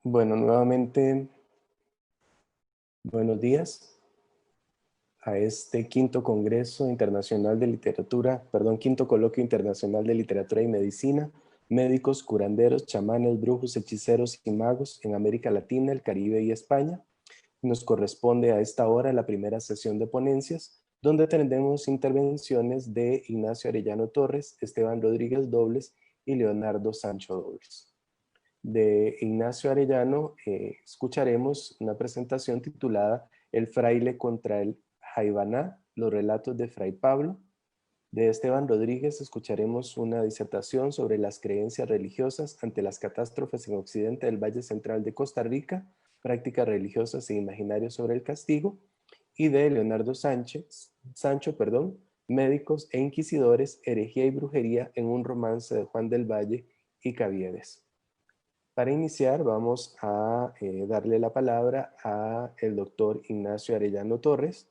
Bueno, nuevamente, buenos días a este quinto Congreso Internacional de Literatura, quinto Coloquio Internacional de Literatura y Medicina, médicos, curanderos, chamanes, brujos, hechiceros y magos en América Latina, el Caribe y España. Nos corresponde a esta hora la primera sesión de ponencias, donde tendremos intervenciones de Ignacio Arellano Torres, Esteban Rodríguez Dobles y Leonardo Sancho Dobles. De Ignacio Arellano escucharemos una presentación titulada El fraile contra el Jaibaná, los relatos de Fray Pablo. De Esteban Rodríguez escucharemos una disertación sobre las creencias religiosas ante las catástrofes en Occidente del Valle Central de Costa Rica, prácticas religiosas e imaginarios sobre el castigo. Y de Leonardo Sancho, médicos e inquisidores, herejía y brujería en un romance de Juan del Valle y Caviedes. Para iniciar vamos a darle la palabra a el doctor Ignacio Arellano Torres.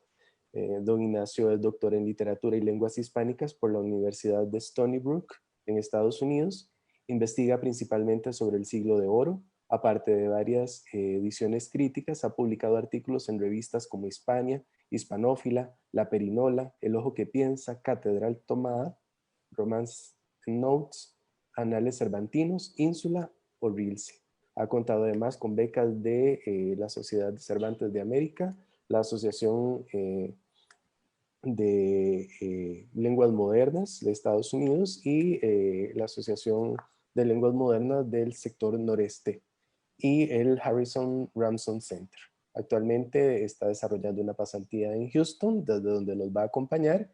Don Ignacio es doctor en literatura y lenguas hispánicas por la Universidad de Stony Brook en Estados Unidos. Investiga principalmente sobre el Siglo de Oro. Aparte de varias ediciones críticas, ha publicado artículos en revistas como Hispania, Hispanófila, La Perinola, El Ojo que Piensa, Catedral Tomada, Romance Notes, Anales Cervantinos, Ínsula o Rilse. Ha contado además con becas de la Sociedad de Cervantes de América, la Asociación de Lenguas Modernas de Estados Unidos y la Asociación de Lenguas Modernas del sector noreste y el Harrison Ramson Center. Actualmente está desarrollando una pasantía en Houston, desde donde nos va a acompañar,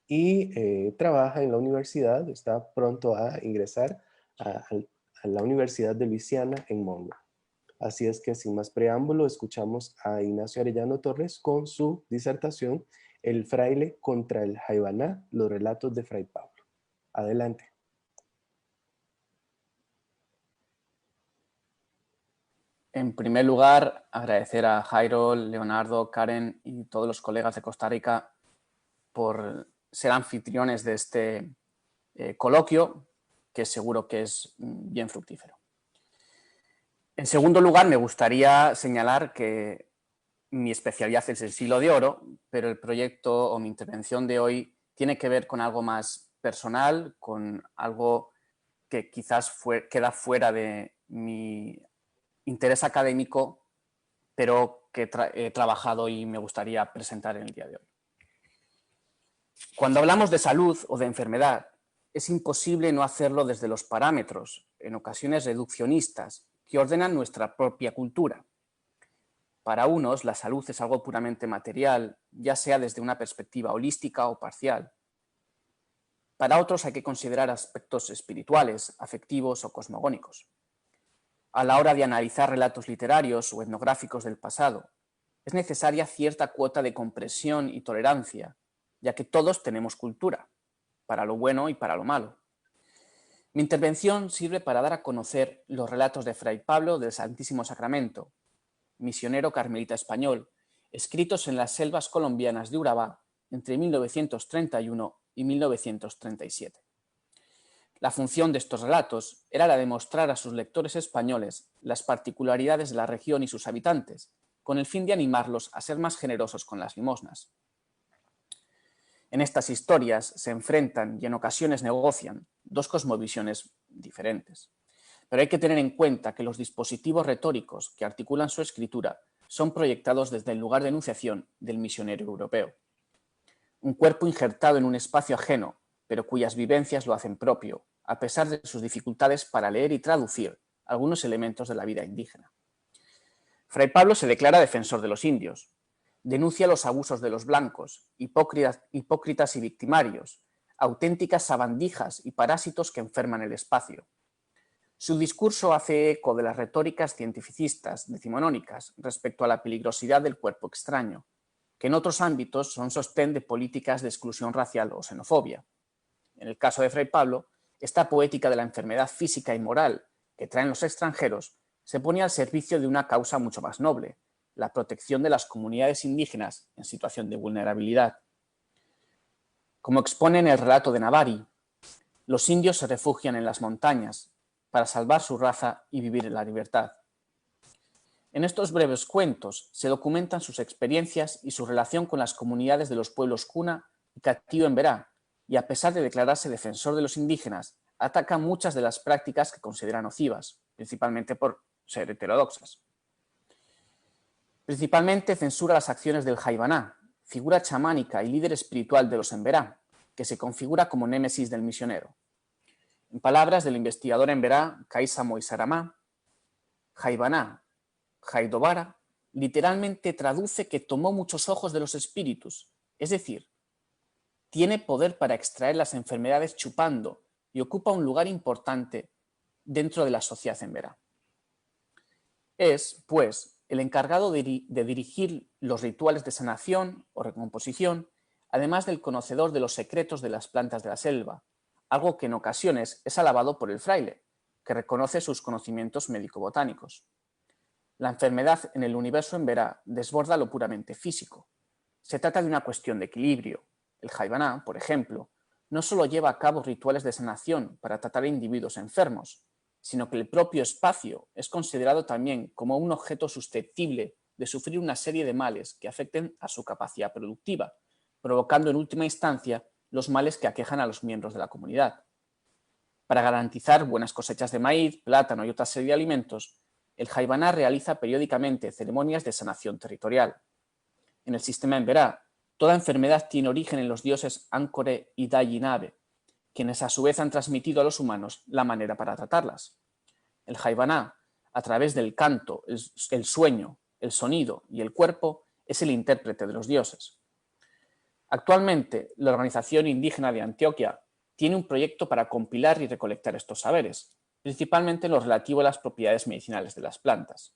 y trabaja en la universidad, está pronto a ingresar a la Universidad de Luisiana en Monroe. Así es que sin más preámbulo, escuchamos a Ignacio Arellano Torres con su disertación El fraile contra el Jaibaná, los relatos de Fray Pablo. Adelante. En primer lugar, agradecer a Jairo, Leonardo, Karen y todos los colegas de Costa Rica por ser anfitriones de este coloquio, que seguro que es bien fructífero. En segundo lugar, me gustaría señalar que mi especialidad es el Siglo de Oro, pero el proyecto o mi intervención de hoy tiene que ver con algo más personal, con algo que quizás queda fuera de mi interés académico, pero que he trabajado y me gustaría presentar en el día de hoy. Cuando hablamos de salud o de enfermedad, es imposible no hacerlo desde los parámetros, en ocasiones reduccionistas, que ordenan nuestra propia cultura. Para unos, la salud es algo puramente material, ya sea desde una perspectiva holística o parcial. Para otros hay que considerar aspectos espirituales, afectivos o cosmogónicos. A la hora de analizar relatos literarios o etnográficos del pasado, es necesaria cierta cuota de comprensión y tolerancia, ya que todos tenemos cultura, para lo bueno y para lo malo. Mi intervención sirve para dar a conocer los relatos de Fray Pablo del Santísimo Sacramento, misionero carmelita español, escritos en las selvas colombianas de Urabá entre 1931 y 1937. La función de estos relatos era la de mostrar a sus lectores españoles las particularidades de la región y sus habitantes, con el fin de animarlos a ser más generosos con las limosnas. En estas historias se enfrentan y en ocasiones negocian dos cosmovisiones diferentes. Pero hay que tener en cuenta que los dispositivos retóricos que articulan su escritura son proyectados desde el lugar de enunciación del misionero europeo. Un cuerpo injertado en un espacio ajeno, pero cuyas vivencias lo hacen propio, a pesar de sus dificultades para leer y traducir algunos elementos de la vida indígena. Fray Pablo se declara defensor de los indios, denuncia los abusos de los blancos, hipócritas y victimarios, auténticas sabandijas y parásitos que enferman el espacio. Su discurso hace eco de las retóricas cientificistas decimonónicas respecto a la peligrosidad del cuerpo extraño, que en otros ámbitos son sostén de políticas de exclusión racial o xenofobia. En el caso de Fray Pablo, esta poética de la enfermedad física y moral que traen los extranjeros se pone al servicio de una causa mucho más noble, la protección de las comunidades indígenas en situación de vulnerabilidad. Como expone en el relato de Navari, los indios se refugian en las montañas para salvar su raza y vivir en la libertad. En estos breves cuentos se documentan sus experiencias y su relación con las comunidades de los pueblos Kuna y Catío en Verá, y a pesar de declararse defensor de los indígenas, ataca muchas de las prácticas que considera nocivas, principalmente por ser heterodoxas. Principalmente censura las acciones del Jaibaná, figura chamánica y líder espiritual de los Emberá, que se configura como némesis del misionero. En palabras del investigador Emberá, Kaisa Moisaramá, Jaibaná, Jaidobara, literalmente traduce que tomó muchos ojos de los espíritus, es decir, tiene poder para extraer las enfermedades chupando y ocupa un lugar importante dentro de la sociedad Emberá. Es, pues, el encargado de dirigir los rituales de sanación o recomposición, además del conocedor de los secretos de las plantas de la selva, algo que en ocasiones es alabado por el fraile, que reconoce sus conocimientos médico-botánicos. La enfermedad en el universo Emberá desborda lo puramente físico. Se trata de una cuestión de equilibrio. El Jaibaná, por ejemplo, no solo lleva a cabo rituales de sanación para tratar a individuos enfermos, sino que el propio espacio es considerado también como un objeto susceptible de sufrir una serie de males que afecten a su capacidad productiva, provocando en última instancia los males que aquejan a los miembros de la comunidad. Para garantizar buenas cosechas de maíz, plátano y otra serie de alimentos, el Jaibaná realiza periódicamente ceremonias de sanación territorial. En el sistema Emberá, toda enfermedad tiene origen en los dioses Ankore y Dayinabe, quienes a su vez han transmitido a los humanos la manera para tratarlas. El Jaibaná, a través del canto, el sueño, el sonido y el cuerpo, es el intérprete de los dioses. Actualmente, la Organización Indígena de Antioquia tiene un proyecto para compilar y recolectar estos saberes, principalmente en lo relativo a las propiedades medicinales de las plantas.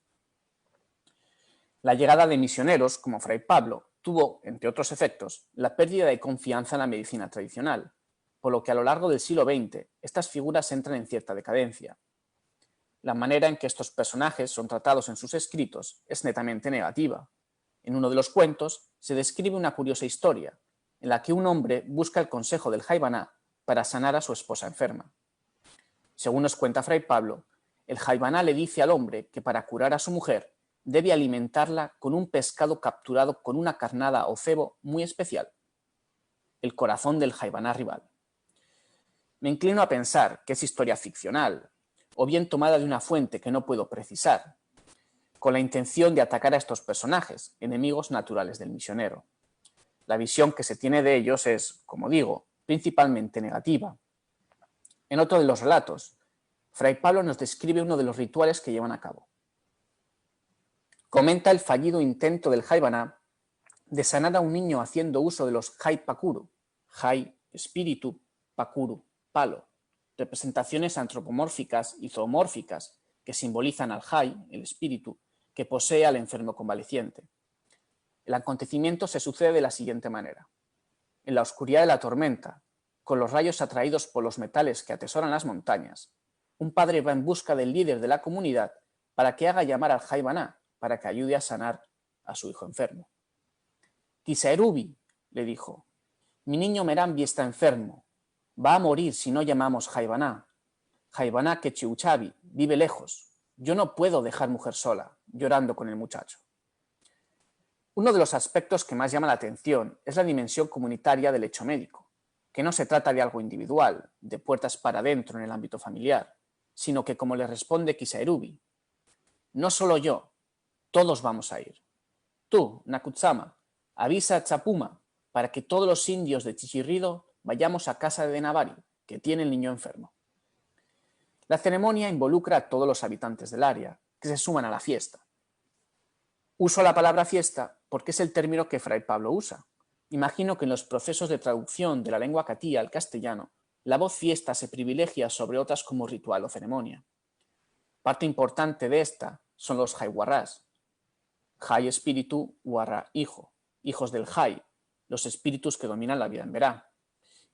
La llegada de misioneros como Fray Pablo tuvo, entre otros efectos, la pérdida de confianza en la medicina tradicional, por lo que a lo largo del siglo XX estas figuras entran en cierta decadencia. La manera en que estos personajes son tratados en sus escritos es netamente negativa. En uno de los cuentos se describe una curiosa historia, en la que un hombre busca el consejo del Jaibaná para sanar a su esposa enferma. Según nos cuenta Fray Pablo, el Jaibaná le dice al hombre que para curar a su mujer debe alimentarla con un pescado capturado con una carnada o cebo muy especial, el corazón del Jaibaná rival. Me inclino a pensar que es historia ficcional, o bien tomada de una fuente que no puedo precisar, con la intención de atacar a estos personajes, enemigos naturales del misionero. La visión que se tiene de ellos es, como digo, principalmente negativa. En otro de los relatos, Fray Pablo nos describe uno de los rituales que llevan a cabo. Comenta el fallido intento del Jaibaná de sanar a un niño haciendo uso de los Jai Pakuru, Jai, espíritu, Pakuru, palo, representaciones antropomórficas y zoomórficas que simbolizan al Jai, el espíritu, que posee al enfermo convaleciente. El acontecimiento se sucede de la siguiente manera. En la oscuridad de la tormenta, con los rayos atraídos por los metales que atesoran las montañas, un padre va en busca del líder de la comunidad para que haga llamar al Jaibaná para que ayude a sanar a su hijo enfermo. Kisaerubi, le dijo, mi niño Merambi está enfermo, va a morir si no llamamos Jaibaná. Jaibaná Quechiuchabi vive lejos, yo no puedo dejar mujer sola, llorando con el muchacho. Uno de los aspectos que más llama la atención es la dimensión comunitaria del hecho médico, que no se trata de algo individual, de puertas para adentro en el ámbito familiar, sino que, como le responde Kisaerubi, no solo yo, todos vamos a ir. Tú, Nakutsama, avisa a Chapuma para que todos los indios de Chichirrido vayamos a casa de Navari, que tiene el niño enfermo. La ceremonia involucra a todos los habitantes del área, que se suman a la fiesta. Uso la palabra fiesta porque es el término que Fray Pablo usa. Imagino que en los procesos de traducción de la lengua catía al castellano, la voz fiesta se privilegia sobre otras como ritual o ceremonia. Parte importante de esta son los jaiwarrás. Jai espíritu, warra hijo, hijos del Jai, los espíritus que dominan la vida en Verá,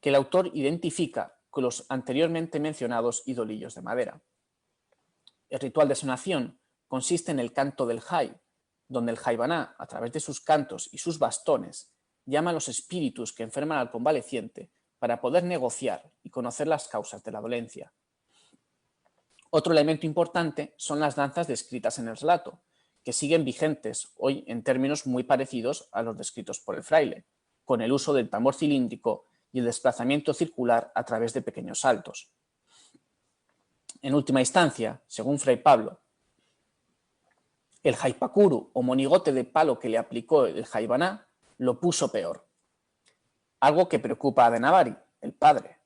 que el autor identifica con los anteriormente mencionados idolillos de madera. El ritual de sanación consiste en el canto del Jai, donde el Jaibaná, a través de sus cantos y sus bastones, llama a los espíritus que enferman al convaleciente para poder negociar y conocer las causas de la dolencia. Otro elemento importante son las danzas descritas en el relato, que siguen vigentes hoy en términos muy parecidos a los descritos por el fraile, con el uso del tambor cilíndrico y el desplazamiento circular a través de pequeños saltos. En última instancia, según Fray Pablo, el haipakuru o monigote de palo que le aplicó el jaibaná lo puso peor. Algo que preocupa a Denavari, el padre.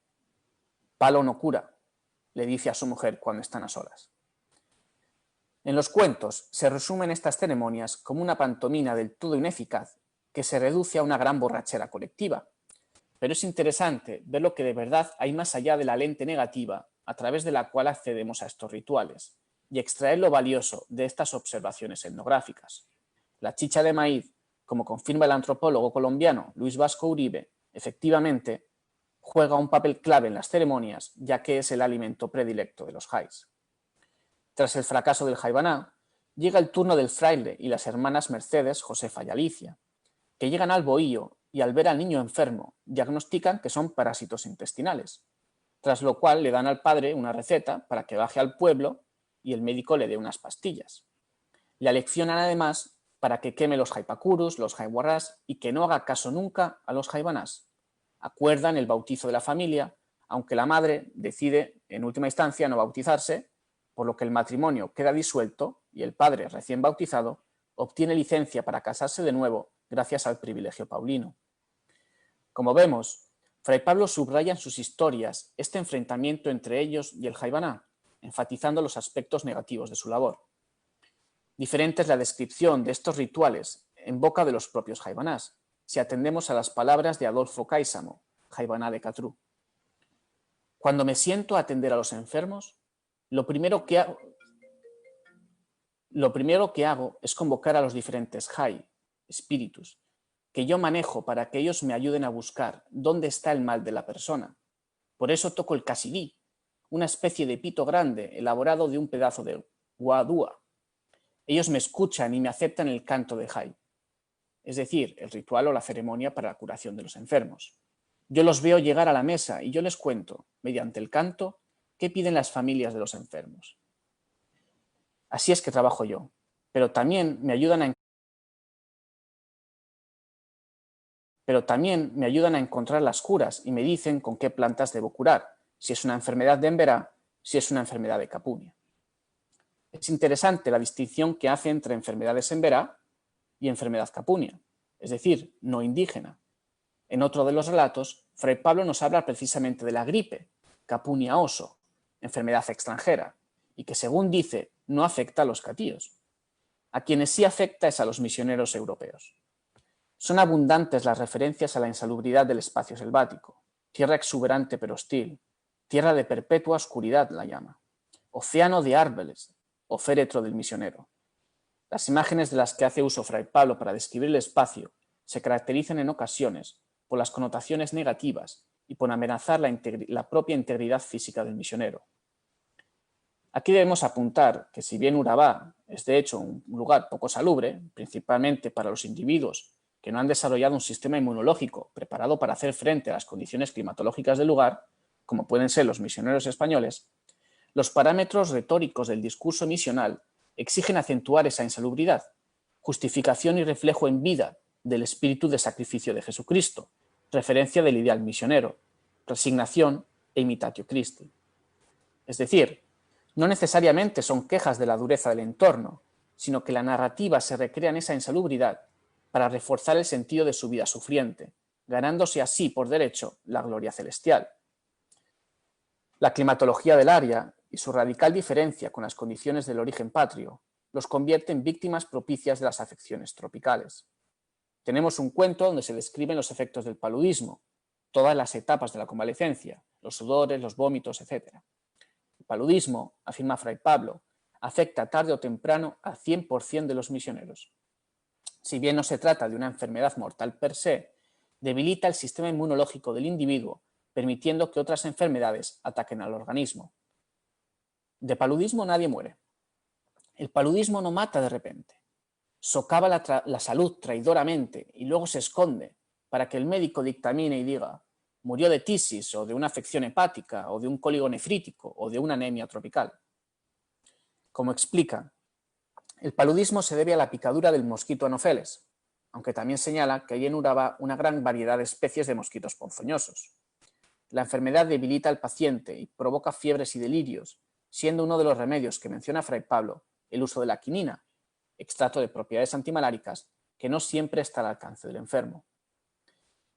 Palo no cura, le dice a su mujer cuando están a solas. En los cuentos se resumen estas ceremonias como una pantomima del todo ineficaz que se reduce a una gran borrachera colectiva. Pero es interesante ver lo que de verdad hay más allá de la lente negativa a través de la cual accedemos a estos rituales y extraer lo valioso de estas observaciones etnográficas. La chicha de maíz, como confirma el antropólogo colombiano Luis Vasco Uribe, efectivamente juega un papel clave en las ceremonias, ya que es el alimento predilecto de los jais. Tras el fracaso del jaibaná, llega el turno del fraile y las hermanas Mercedes, Josefa y Alicia, que llegan al bohío y al ver al niño enfermo diagnostican que son parásitos intestinales, tras lo cual le dan al padre una receta para que baje al pueblo y el médico le dé unas pastillas. Le aleccionan además para que queme los haipakurus, los jaiwarrás y que no haga caso nunca a los jaibanás. Acuerdan el bautizo de la familia, aunque la madre decide en última instancia no bautizarse, por lo que el matrimonio queda disuelto y el padre recién bautizado obtiene licencia para casarse de nuevo gracias al privilegio paulino. Como vemos, Fray Pablo subraya en sus historias este enfrentamiento entre ellos y el jaibaná, enfatizando los aspectos negativos de su labor. Diferente es la descripción de estos rituales en boca de los propios jaibanás, si atendemos a las palabras de Adolfo Cáisamo, jaibaná de Catrú. Cuando me siento a atender a los enfermos, lo primero que hago es convocar a los diferentes jai, espíritus, que yo manejo para que ellos me ayuden a buscar dónde está el mal de la persona. Por eso toco el casidí, una especie de pito grande elaborado de un pedazo de guadúa. Ellos me escuchan y me aceptan el canto de jai, es decir, el ritual o la ceremonia para la curación de los enfermos. Yo los veo llegar a la mesa y yo les cuento, mediante el canto, qué piden las familias de los enfermos. Así es que trabajo yo, pero también me ayudan a encontrar las curas y me dicen con qué plantas debo curar, si es una enfermedad de Emberá, si es una enfermedad de Capunia. Es interesante la distinción que hace entre enfermedades Emberá y enfermedad Capunia, es decir, no indígena. En otro de los relatos, Fray Pablo nos habla precisamente de la gripe, Capunia oso, enfermedad extranjera, y que según dice no afecta a los catíos. A quienes sí afecta es a los misioneros europeos. Son abundantes las referencias a la insalubridad del espacio selvático, tierra exuberante pero hostil, tierra de perpetua oscuridad la llama, océano de árboles o féretro del misionero. Las imágenes de las que hace uso Fray Pablo para describir el espacio se caracterizan en ocasiones por las connotaciones negativas y por amenazar la propia integridad física del misionero. Aquí debemos apuntar que si bien Urabá es de hecho un lugar poco salubre, principalmente para los individuos que no han desarrollado un sistema inmunológico preparado para hacer frente a las condiciones climatológicas del lugar, como pueden ser los misioneros españoles, los parámetros retóricos del discurso misional exigen acentuar esa insalubridad, justificación y reflejo en vida del espíritu de sacrificio de Jesucristo, referencia del ideal misionero, resignación e imitatio Christi. Es decir, no necesariamente son quejas de la dureza del entorno, sino que la narrativa se recrea en esa insalubridad para reforzar el sentido de su vida sufriente, ganándose así por derecho la gloria celestial. La climatología del área y su radical diferencia con las condiciones del origen patrio los convierte en víctimas propicias de las afecciones tropicales. Tenemos un cuento donde se describen los efectos del paludismo, todas las etapas de la convalecencia, los sudores, los vómitos, etc. El paludismo, afirma Fray Pablo, afecta tarde o temprano al 100% de los misioneros. Si bien no se trata de una enfermedad mortal per se, debilita el sistema inmunológico del individuo, permitiendo que otras enfermedades ataquen al organismo. De paludismo nadie muere. El paludismo no mata de repente. Socava la salud traidoramente y luego se esconde para que el médico dictamine y diga murió de tisis o de una afección hepática o de un cólico nefrítico o de una anemia tropical. Como explica El paludismo se debe a la picadura del mosquito Anopheles, aunque también señala que hay en Urabá una gran variedad de especies de mosquitos ponzoñosos. La enfermedad debilita al paciente y provoca fiebres y delirios, siendo uno de los remedios que menciona Fray Pablo el uso de la quinina, extracto de propiedades antimaláricas, que no siempre está al alcance del enfermo.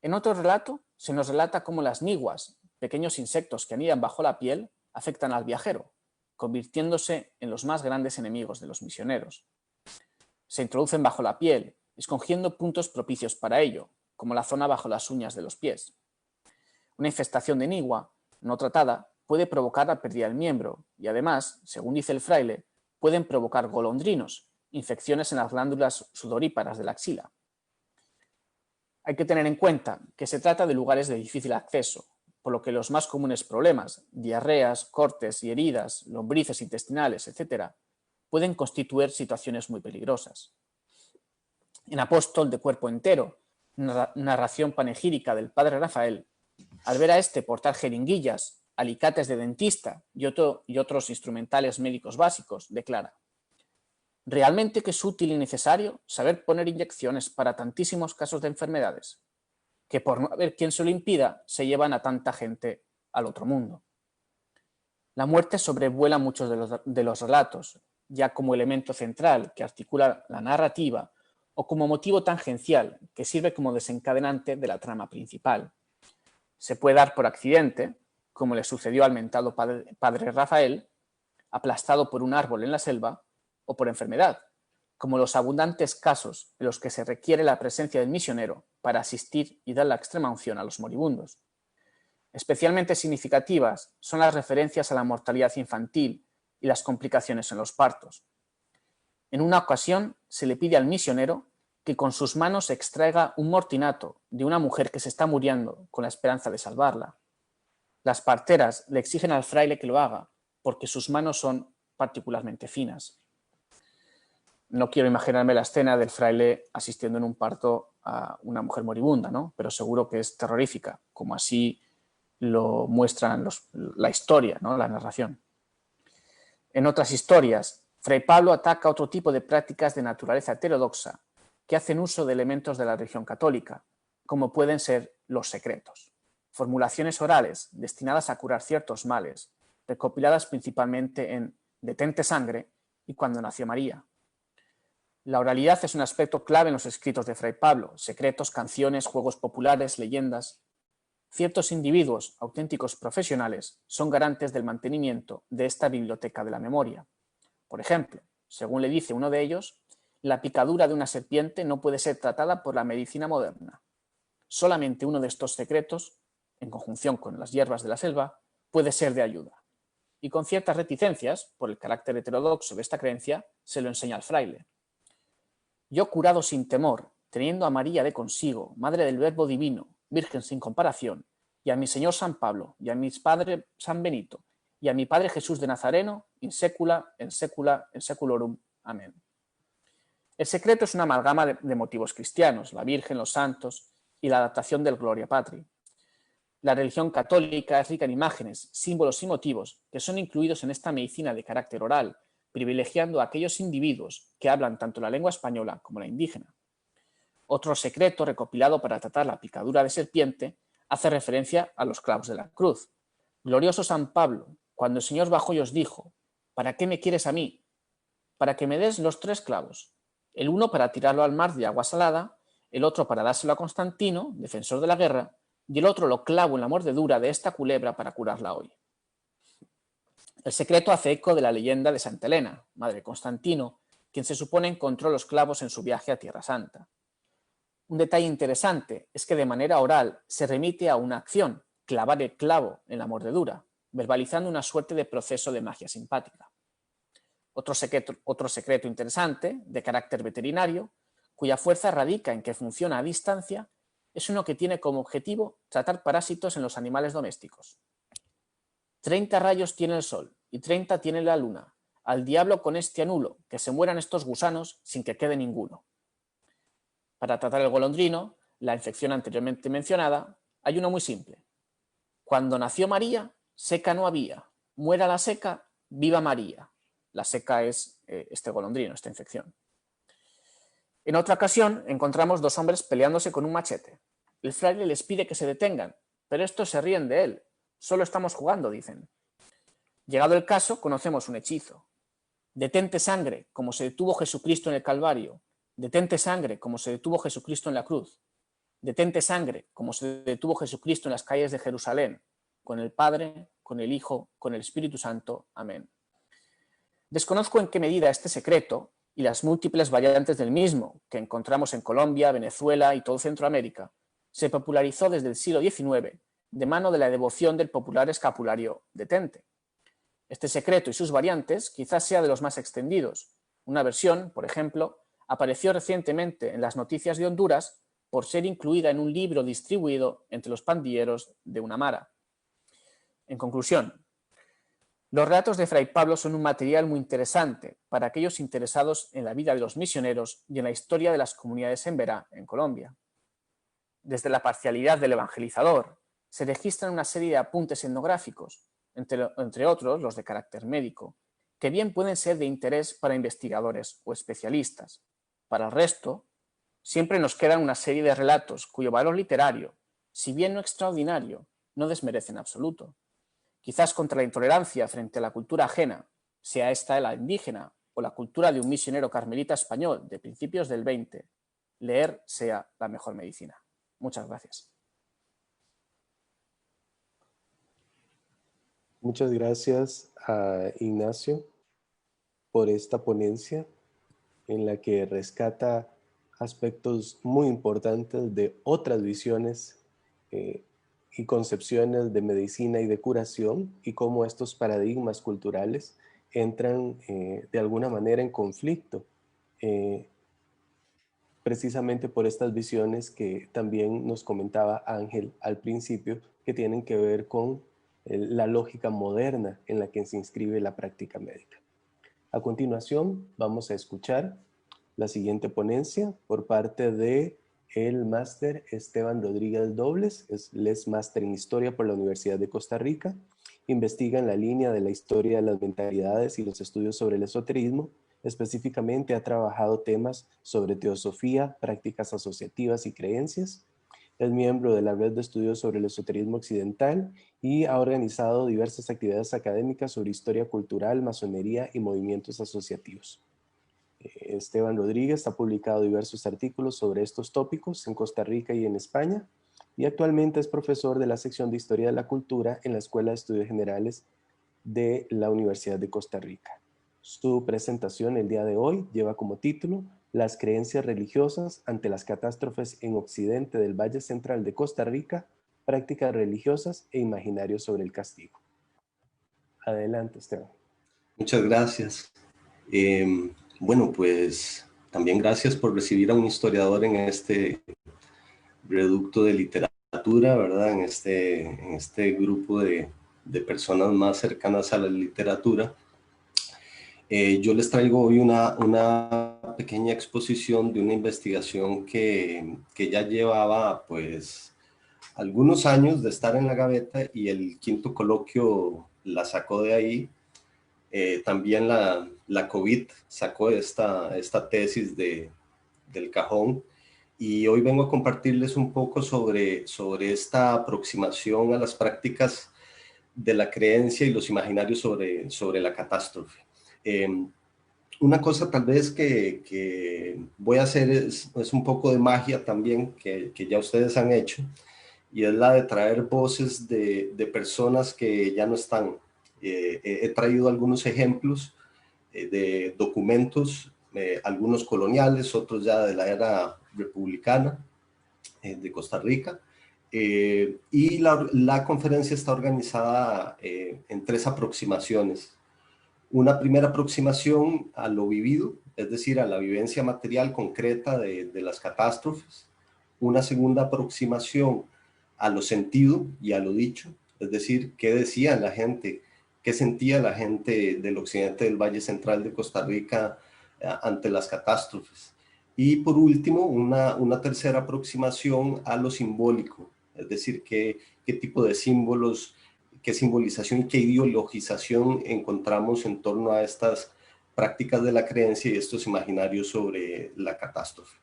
En otro relato se nos relata cómo las niguas, pequeños insectos que anidan bajo la piel, afectan al viajero, convirtiéndose en los más grandes enemigos de los misioneros. Se introducen bajo la piel, escogiendo puntos propicios para ello, como la zona bajo las uñas de los pies. Una infestación de nigua, no tratada, puede provocar la pérdida del miembro y además, según dice el fraile, pueden provocar golondrinos, infecciones en las glándulas sudoríparas de la axila. Hay que tener en cuenta que se trata de lugares de difícil acceso, por lo que los más comunes problemas, diarreas, cortes y heridas, lombrices intestinales, etc., pueden constituir situaciones muy peligrosas. En Apóstol de cuerpo entero, narración panegírica del padre Rafael, al ver a este portar jeringuillas, alicates de dentista y otros instrumentales médicos básicos, declara: realmente que es útil y necesario saber poner inyecciones para tantísimos casos de enfermedades, que por no haber quien se lo impida, se llevan a tanta gente al otro mundo. La muerte sobrevuela muchos de los relatos, ya como elemento central que articula la narrativa o como motivo tangencial que sirve como desencadenante de la trama principal. Se puede dar por accidente, como le sucedió al mentado padre Rafael, aplastado por un árbol en la selva, o por enfermedad, como los abundantes casos en los que se requiere la presencia del misionero para asistir y dar la extrema unción a los moribundos. Especialmente significativas son las referencias a la mortalidad infantil y las complicaciones en los partos. En una ocasión se le pide al misionero que con sus manos extraiga un mortinato de una mujer que se está muriendo con la esperanza de salvarla. Las parteras le exigen al fraile que lo haga porque sus manos son particularmente finas. No quiero imaginarme la escena del fraile asistiendo en un parto a una mujer moribunda, ¿no? Pero seguro que es terrorífica, como así lo muestran la historia, ¿no? La narración. En otras historias, Fray Pablo ataca otro tipo de prácticas de naturaleza heterodoxa que hacen uso de elementos de la religión católica, como pueden ser los secretos, formulaciones orales destinadas a curar ciertos males, recopiladas principalmente en Detente sangre y Cuando nació María. La oralidad es un aspecto clave en los escritos de Fray Pablo: secretos, canciones, juegos populares, leyendas. Ciertos individuos, auténticos profesionales, son garantes del mantenimiento de esta biblioteca de la memoria. Por ejemplo, según le dice uno de ellos, la picadura de una serpiente no puede ser tratada por la medicina moderna. Solamente uno de estos secretos, en conjunción con las hierbas de la selva, puede ser de ayuda. Y con ciertas reticencias, por el carácter heterodoxo de esta creencia, se lo enseña al fraile. Yo curado sin temor, teniendo a María de consigo, madre del Verbo divino, virgen sin comparación, y a mi Señor San Pablo, y a mi Padre San Benito, y a mi Padre Jesús de Nazareno, in secula, en seculorum. Amén. El secreto es una amalgama de motivos cristianos, la Virgen, los santos y la adaptación del Gloria Patri. La religión católica es rica en imágenes, símbolos y motivos que son incluidos en esta medicina de carácter oral, privilegiando a aquellos individuos que hablan tanto la lengua española como la indígena. Otro secreto recopilado para tratar la picadura de serpiente hace referencia a los clavos de la cruz. Glorioso San Pablo, cuando el Señor bajó y os dijo: ¿para qué me quieres a mí? Para que me des los 3 clavos, el uno para tirarlo al mar de agua salada, el otro para dárselo a Constantino, defensor de la guerra, y el otro lo clavo en la mordedura de esta culebra para curarla hoy. El secreto hace eco de la leyenda de Santa Elena, madre de Constantino, quien se supone encontró los clavos en su viaje a Tierra Santa. Un detalle interesante es que de manera oral se remite a una acción, clavar el clavo en la mordedura, verbalizando una suerte de proceso de magia simpática. Otro secreto interesante, de carácter veterinario, cuya fuerza radica en que funciona a distancia, es uno que tiene como objetivo tratar parásitos en los animales domésticos. 30 rayos tiene el sol y 30 tiene la luna. Al diablo con este anulo, que se mueran estos gusanos sin que quede ninguno. Para tratar el golondrino, la infección anteriormente mencionada, hay uno muy simple. Cuando nació María, seca no había. Muera la seca, viva María. La seca es este golondrino, esta infección. En otra ocasión encontramos dos hombres peleándose con un machete. El fraile les pide que se detengan, pero estos se ríen de él. Solo estamos jugando, dicen. Llegado el caso, conocemos un hechizo. Detente sangre, como se detuvo Jesucristo en el Calvario. Detente sangre, como se detuvo Jesucristo en la cruz. Detente sangre, como se detuvo Jesucristo en las calles de Jerusalén. Con el Padre, con el Hijo, con el Espíritu Santo. Amén. Desconozco en qué medida este secreto y las múltiples variantes del mismo, que encontramos en Colombia, Venezuela y todo Centroamérica, se popularizó desde el siglo XIX de mano de la devoción del popular escapulario Detente. Este secreto y sus variantes quizás sea de los más extendidos. Una versión, por ejemplo, apareció recientemente en las noticias de Honduras por ser incluida en un libro distribuido entre los pandilleros de una mara. En conclusión, los relatos de Fray Pablo son un material muy interesante para aquellos interesados en la vida de los misioneros y en la historia de las comunidades emberá en Colombia. Desde la parcialidad del evangelizador, se registran una serie de apuntes etnográficos, entre otros los de carácter médico, que bien pueden ser de interés para investigadores o especialistas. Para el resto, siempre nos quedan una serie de relatos cuyo valor literario, si bien no extraordinario, no desmerece en absoluto. Quizás contra la intolerancia frente a la cultura ajena, sea esta la indígena o la cultura de un misionero carmelita español de principios del 20, leer sea la mejor medicina. Muchas gracias. Muchas gracias a Ignacio por esta ponencia en la que rescata aspectos muy importantes de otras visiones y concepciones de medicina y de curación y cómo estos paradigmas culturales entran de alguna manera en conflicto, precisamente por estas visiones que también nos comentaba Ángel al principio, que tienen que ver con la lógica moderna en la que se inscribe la práctica médica. A continuación vamos a escuchar la siguiente ponencia por parte de el máster Esteban Rodríguez Dobles, es Les Máster en Historia por la Universidad de Costa Rica. Investiga en la línea de la historia de las mentalidades y los estudios sobre el esoterismo. Específicamente ha trabajado temas sobre teosofía, prácticas asociativas y creencias. Es miembro de la Red de Estudios sobre el Esoterismo Occidental y ha organizado diversas actividades académicas sobre historia cultural, masonería y movimientos asociativos. Esteban Rodríguez ha publicado diversos artículos sobre estos tópicos en Costa Rica y en España y actualmente es profesor de la sección de Historia de la Cultura en la Escuela de Estudios Generales de la Universidad de Costa Rica. Su presentación el día de hoy lleva como título Las creencias religiosas ante las catástrofes en Occidente del Valle Central de Costa Rica, prácticas religiosas e imaginarios sobre el castigo. Adelante, Esteban. Muchas gracias. Bueno, pues también gracias por recibir a un historiador en este reducto de literatura, ¿verdad? En este grupo de personas más cercanas a la literatura. Yo les traigo hoy una pequeña exposición de una investigación que ya llevaba pues algunos años de estar en la gaveta y el quinto coloquio la sacó de ahí. También la COVID sacó esta tesis del cajón y hoy vengo a compartirles un poco sobre esta aproximación a las prácticas de la creencia y los imaginarios sobre la catástrofe. Una cosa tal vez que voy a hacer es un poco de magia también que ya ustedes han hecho, y es la de traer voces de personas que ya no están. He traído algunos ejemplos de documentos, algunos coloniales, otros ya de la era republicana de Costa Rica, y la conferencia está organizada en tres aproximaciones. Una primera aproximación a lo vivido, es decir, a la vivencia material concreta de las catástrofes. Una segunda aproximación a lo sentido y a lo dicho, es decir, qué decía la gente, qué sentía la gente del occidente del Valle Central de Costa Rica ante las catástrofes. Y por último, una tercera aproximación a lo simbólico, es decir, qué tipo de símbolos, qué simbolización y qué ideologización encontramos en torno a estas prácticas de la creencia y estos imaginarios sobre la catástrofe.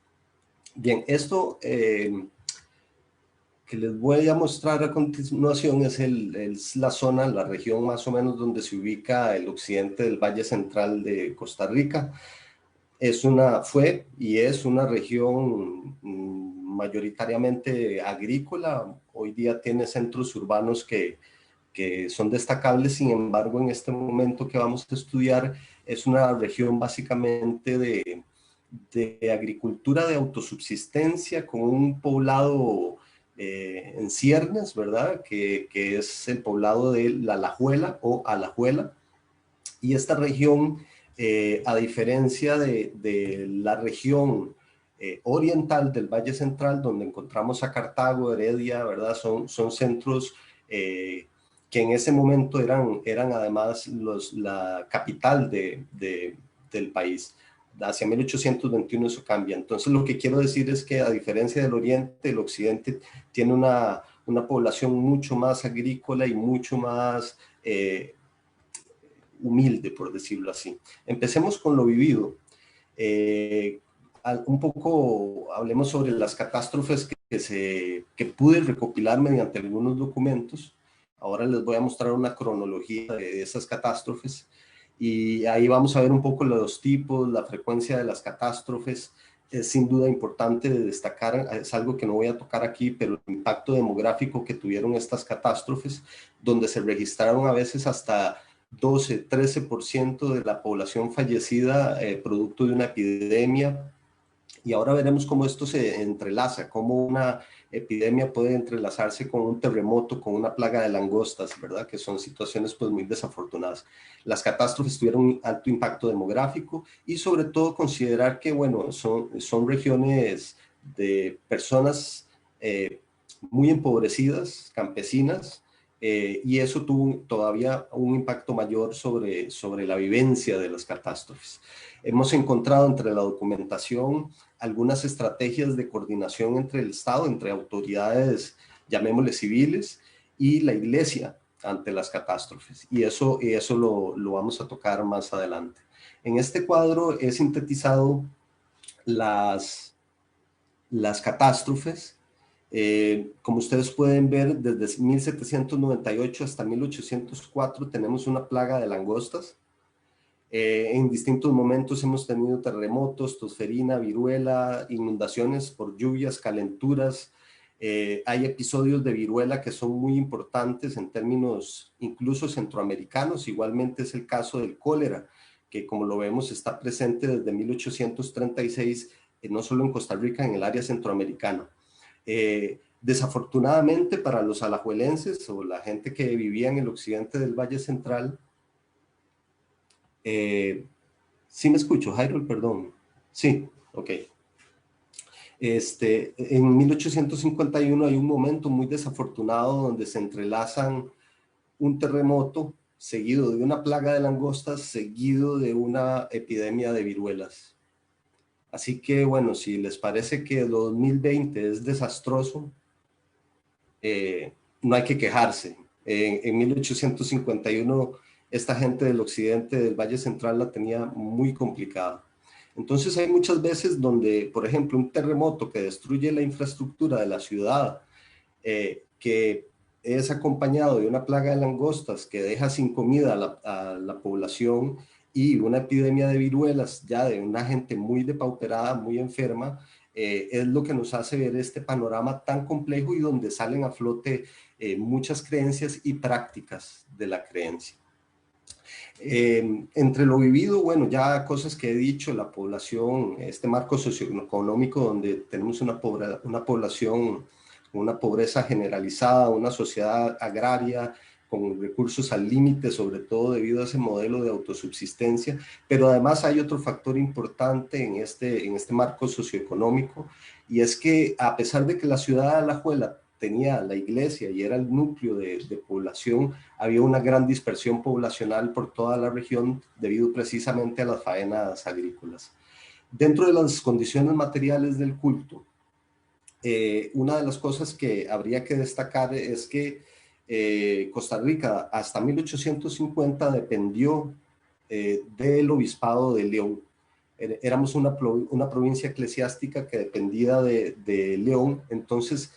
Bien, esto que les voy a mostrar a continuación es la zona, la región más o menos donde se ubica el occidente del Valle Central de Costa Rica. Fue y es una región mayoritariamente agrícola. Hoy día tiene centros urbanos que son destacables. Sin embargo, en este momento que vamos a estudiar, es una región básicamente de agricultura de autosubsistencia, con un poblado en ciernes, ¿verdad? Que es el poblado de La Alajuela o Alajuela. Y esta región, a diferencia de la región oriental del Valle Central, donde encontramos a Cartago, Heredia, ¿verdad? Son centros que en ese momento eran además la capital del país. Hacia 1821 eso cambia. Entonces lo que quiero decir es que, a diferencia del oriente, el occidente tiene una población mucho más agrícola y mucho más humilde, por decirlo así. Empecemos con lo vivido. Un poco hablemos sobre las catástrofes que pude recopilar mediante algunos documentos. Ahora les voy a mostrar una cronología de esas catástrofes y ahí vamos a ver un poco los tipos, la frecuencia de las catástrofes. Es sin duda importante de destacar, es algo que no voy a tocar aquí, pero el impacto demográfico que tuvieron estas catástrofes, donde se registraron a veces hasta 12, 13% de la población fallecida producto de una epidemia. Y ahora veremos cómo esto se entrelaza, cómo una epidemia puede entrelazarse con un terremoto, con una plaga de langostas, ¿verdad? Que son situaciones pues muy desafortunadas. Las catástrofes tuvieron un alto impacto demográfico y sobre todo considerar que, bueno, son regiones de personas muy empobrecidas, campesinas, y eso tuvo todavía un impacto mayor sobre la vivencia de las catástrofes. Hemos encontrado entre la documentación algunas estrategias de coordinación entre el Estado, entre autoridades, llamémosle civiles, y la Iglesia ante las catástrofes. Y eso lo vamos a tocar más adelante. En este cuadro he sintetizado las catástrofes. Como ustedes pueden ver, desde 1798 hasta 1804 tenemos una plaga de langostas. En distintos momentos hemos tenido terremotos, tosferina, viruela, inundaciones por lluvias, calenturas. Hay episodios de viruela que son muy importantes en términos incluso centroamericanos. Igualmente es el caso del cólera, que como lo vemos está presente desde 1836, no solo en Costa Rica, en el área centroamericana. Desafortunadamente para los alajuelenses o la gente que vivía en el occidente del Valle Central, sí me escucho, Jairo, perdón. Sí, ok. En 1851 hay un momento muy desafortunado donde se entrelazan un terremoto seguido de una plaga de langostas, seguido de una epidemia de viruelas. Así que, bueno, si les parece que 2020 es desastroso, no hay que quejarse. En 1851 esta gente del occidente del Valle Central la tenía muy complicada. Entonces hay muchas veces donde, por ejemplo, un terremoto que destruye la infraestructura de la ciudad, que es acompañado de una plaga de langostas que deja sin comida a la población y una epidemia de viruelas ya de una gente muy depauperada, muy enferma, es lo que nos hace ver este panorama tan complejo y donde salen a flote muchas creencias y prácticas de la creencia. Entre lo vivido, bueno, ya cosas que he dicho, la población, este marco socioeconómico donde tenemos una población con una pobreza generalizada, una sociedad agraria con recursos al límite, sobre todo debido a ese modelo de autosubsistencia, pero además hay otro factor importante en este marco socioeconómico, y es que a pesar de que la ciudad de Alajuela tenía la iglesia y era el núcleo de población, había una gran dispersión poblacional por toda la región debido precisamente a las faenas agrícolas. Dentro de las condiciones materiales del culto, una de las cosas que habría que destacar es que Costa Rica hasta 1850 dependió del Obispado de León. Éramos una provincia eclesiástica que dependía de León, entonces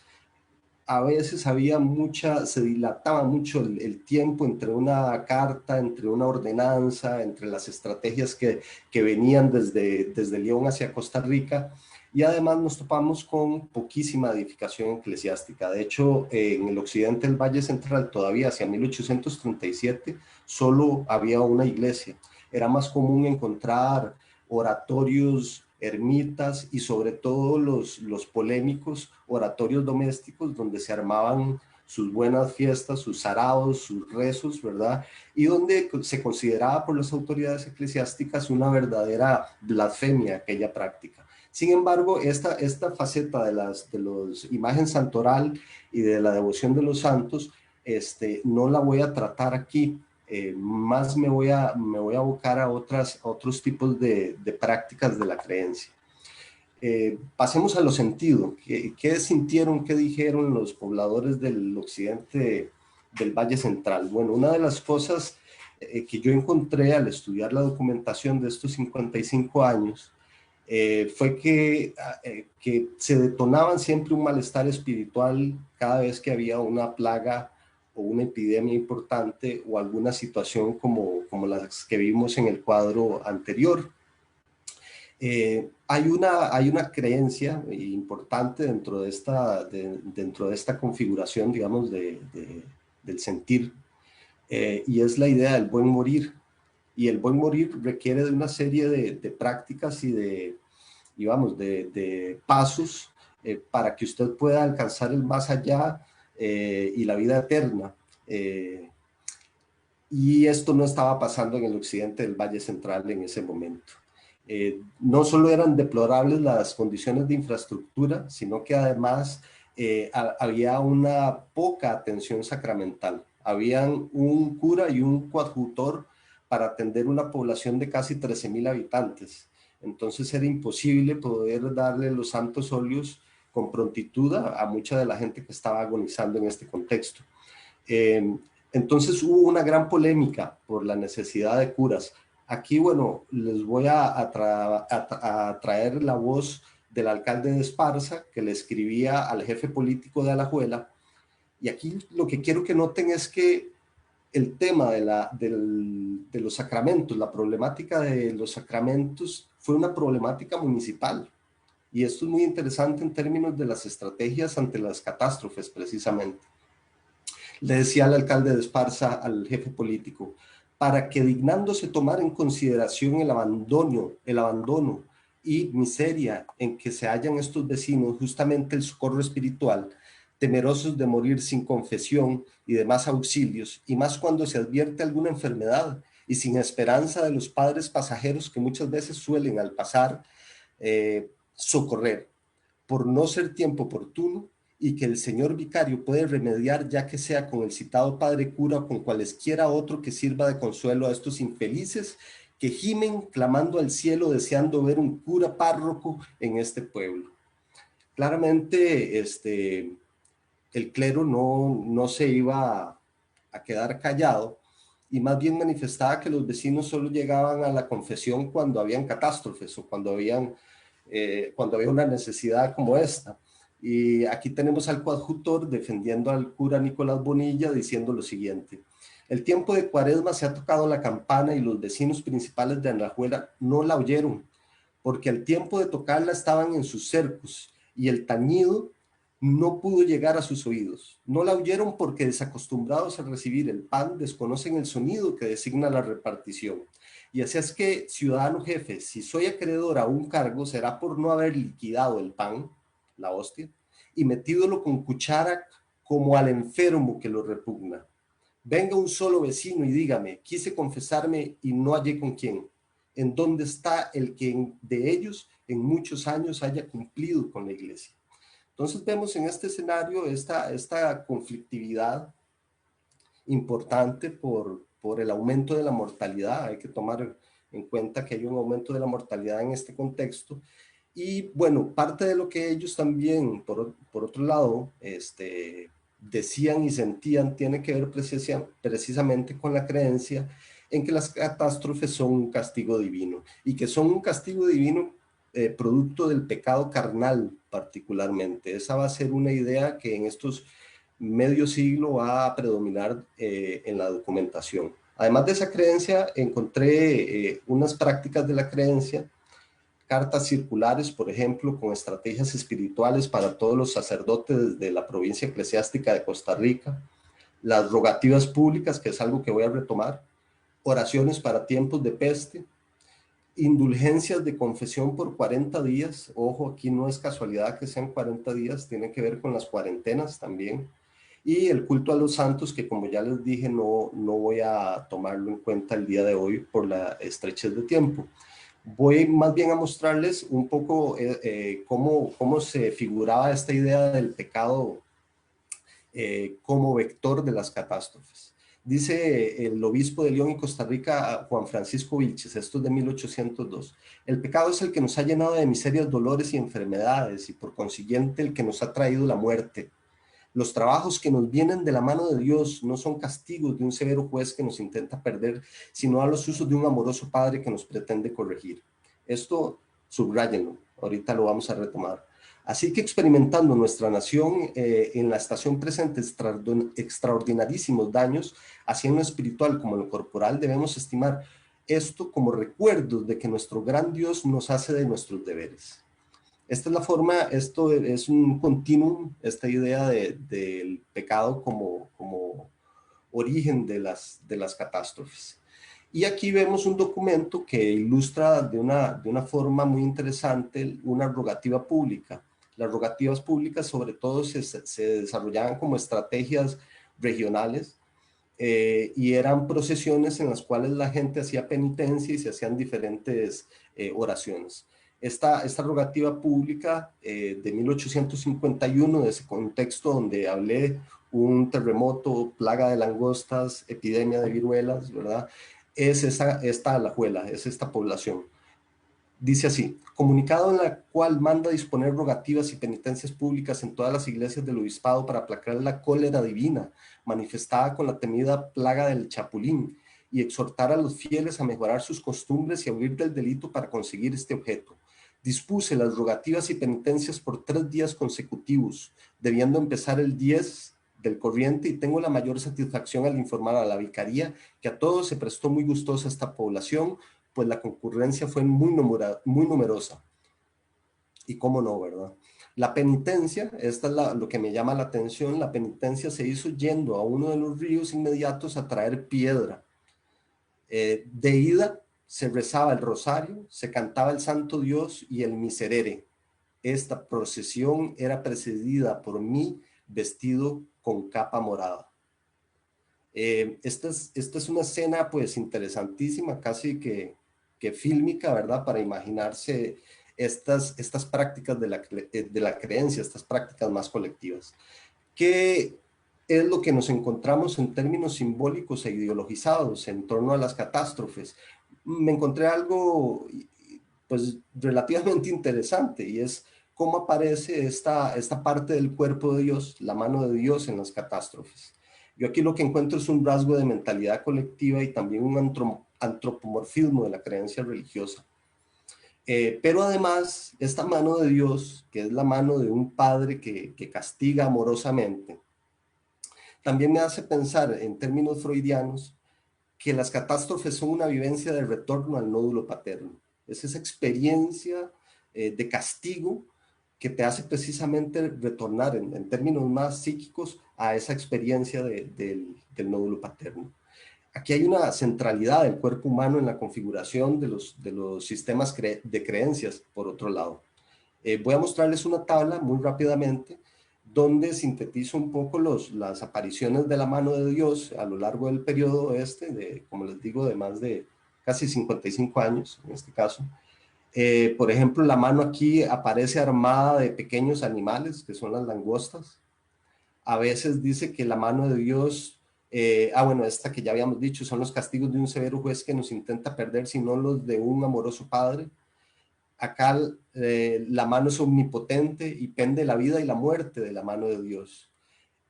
a veces se dilataba mucho el tiempo entre una carta, entre una ordenanza, entre las estrategias que venían desde León hacia Costa Rica, y además nos topamos con poquísima edificación eclesiástica. De hecho, en el occidente del Valle Central, todavía hacia 1837, solo había una iglesia. Era más común encontrar oratorios, ermitas y sobre todo los polémicos oratorios domésticos donde se armaban sus buenas fiestas, sus saraos, sus rezos, ¿verdad? Y donde se consideraba por las autoridades eclesiásticas una verdadera blasfemia aquella práctica. Sin embargo, esta faceta de los imagen santoral y de la devoción de los santos, no la voy a tratar aquí. Más me voy a abocar a otros tipos de prácticas de la creencia. Pasemos a lo sentido. ¿Qué sintieron, qué dijeron los pobladores del occidente del Valle Central? Bueno, una de las cosas que yo encontré al estudiar la documentación de estos 55 años fue que se detonaban siempre un malestar espiritual cada vez que había una plaga o una epidemia importante o alguna situación como las que vimos en el cuadro anterior. Hay una creencia importante dentro de esta configuración, digamos, del sentir, y es la idea del buen morir. Y el buen morir requiere de una serie de prácticas y de pasos para que usted pueda alcanzar el más allá y la vida eterna. Y esto no estaba pasando en el occidente del Valle Central en ese momento. No solo eran deplorables las condiciones de infraestructura, sino que además había una poca atención sacramental. Habían un cura y un coadjutor para atender una población de casi 13,000 habitantes. Entonces era imposible poder darle los santos óleos con prontitud a mucha de la gente que estaba agonizando en este contexto. Entonces hubo una gran polémica por la necesidad de curas. Aquí, bueno, les voy a traer la voz del alcalde de Esparza, que le escribía al jefe político de Alajuela. Y aquí lo que quiero que noten es que el tema de los sacramentos, la problemática de los sacramentos fue una problemática municipal. Y esto es muy interesante en términos de las estrategias ante las catástrofes, precisamente. Le decía al alcalde de Esparza, al jefe político, para que dignándose tomar en consideración el abandono y miseria en que se hallan estos vecinos, justamente el socorro espiritual, temerosos de morir sin confesión y demás auxilios, y más cuando se advierte alguna enfermedad y sin esperanza de los padres pasajeros que muchas veces suelen al pasar socorrer, por no ser tiempo oportuno, y que el señor vicario puede remediar, ya que sea con el citado padre cura o con cualesquiera otro que sirva de consuelo a estos infelices que gimen clamando al cielo deseando ver un cura párroco en este pueblo. Claramente el clero no se iba a quedar callado y más bien manifestaba que los vecinos solo llegaban a la confesión cuando habían catástrofes o cuando había una necesidad como esta. Y aquí tenemos al coadjutor defendiendo al cura Nicolás Bonilla diciendo lo siguiente: el tiempo de Cuaresma se ha tocado la campana y los vecinos principales de Alajuela no la oyeron, porque al tiempo de tocarla estaban en sus cercos y el tañido no pudo llegar a sus oídos. No la oyeron porque desacostumbrados a recibir el pan desconocen el sonido que designa la repartición. Y así es que, ciudadano jefe, si soy acreedor a un cargo será por no haber liquidado el pan, la hostia, y metídolo con cuchara como al enfermo que lo repugna. Venga un solo vecino y dígame, quise confesarme y no hallé con quién. ¿En dónde está el que de ellos en muchos años haya cumplido con la iglesia? Entonces vemos en este escenario esta conflictividad importante por el aumento de la mortalidad. Hay que tomar en cuenta que hay un aumento de la mortalidad en este contexto. Y bueno, parte de lo que ellos también, por otro lado, decían y sentían tiene que ver precisamente con la creencia en que las catástrofes son un castigo divino y que son un castigo divino producto del pecado carnal particularmente. Esa va a ser una idea que en estos medio siglo va a predominar en la documentación. Además de esa creencia, encontré unas prácticas de la creencia, cartas circulares, por ejemplo, con estrategias espirituales para todos los sacerdotes de la provincia eclesiástica de Costa Rica, las rogativas públicas, que es algo que voy a retomar, oraciones para tiempos de peste, indulgencias de confesión por 40 días, ojo, aquí no es casualidad que sean 40 días, tiene que ver con las cuarentenas también, y el culto a los santos, que como ya les dije, no voy a tomarlo en cuenta el día de hoy por la estrechez de tiempo. Voy más bien a mostrarles un poco cómo se figuraba esta idea del pecado como vector de las catástrofes. Dice el obispo de León y Costa Rica, Juan Francisco Vilches, esto es de 1802, el pecado es el que nos ha llenado de miserias, dolores y enfermedades, y por consiguiente el que nos ha traído la muerte. Los trabajos que nos vienen de la mano de Dios no son castigos de un severo juez que nos intenta perder, sino a los usos de un amoroso Padre que nos pretende corregir. Esto, subrayenlo, ahorita lo vamos a retomar. Así que experimentando nuestra nación en la estación presente extraordinarísimos daños, así en lo espiritual como en lo corporal, debemos estimar esto como recuerdos de que nuestro gran Dios nos hace de nuestros deberes. Esta es la forma, esto es un continuum, esta idea del pecado como origen de las catástrofes. Y aquí vemos un documento que ilustra de una forma muy interesante una rogativa pública. Las rogativas públicas sobre todo se desarrollaban como estrategias regionales y eran procesiones en las cuales la gente hacía penitencia y se hacían diferentes oraciones. Esta rogativa pública de 1851, de ese contexto donde hablé, un terremoto, plaga de langostas, epidemia de viruelas, ¿verdad? Es esta Alajuela, es esta población. Dice así, comunicado en la cual manda disponer rogativas y penitencias públicas en todas las iglesias del obispado para aplacar la cólera divina, manifestada con la temida plaga del chapulín, y exhortar a los fieles a mejorar sus costumbres y a huir del delito para conseguir este objeto. Dispuse las rogativas y penitencias por 3 días consecutivos, debiendo empezar el 10 del corriente, y tengo la mayor satisfacción al informar a la vicaría que a todos se prestó muy gustosa esta población, pues la concurrencia fue muy numerosa. Y cómo no, ¿verdad? La penitencia, esta es lo que me llama la atención, la penitencia se hizo yendo a uno de los ríos inmediatos a traer piedra. De ida se rezaba el rosario, se cantaba el Santo Dios y el Miserere. Esta procesión era precedida por mí vestido con capa morada. Esta es una escena pues interesantísima, casi que fílmica, ¿verdad? Para imaginarse estas prácticas de la creencia, estas prácticas más colectivas. ¿Qué es lo que nos encontramos en términos simbólicos e ideologizados en torno a las catástrofes? Me encontré algo pues relativamente interesante, y es cómo aparece esta parte del cuerpo de Dios, la mano de Dios en las catástrofes. Yo aquí lo que encuentro es un rasgo de mentalidad colectiva y también un antropomorfismo de la creencia religiosa. Pero además, esta mano de Dios, que es la mano de un padre que castiga amorosamente, también me hace pensar en términos freudianos que las catástrofes son una vivencia de retorno al nódulo paterno. Es esa experiencia de castigo que te hace precisamente retornar en términos más psíquicos a esa experiencia del nódulo paterno. Aquí hay una centralidad del cuerpo humano en la configuración de los sistemas de creencias, por otro lado. Voy a mostrarles una tabla muy rápidamente donde sintetizo un poco las apariciones de la mano de Dios a lo largo del periodo como les digo, de más de casi 55 años en este caso. Por ejemplo, la mano aquí aparece armada de pequeños animales, que son las langostas. A veces dice que la mano de Dios, bueno, esta que ya habíamos dicho, son los castigos de un severo juez que nos intenta perder, sino los de un amoroso padre. Acá la mano es omnipotente y pende la vida y la muerte de la mano de Dios.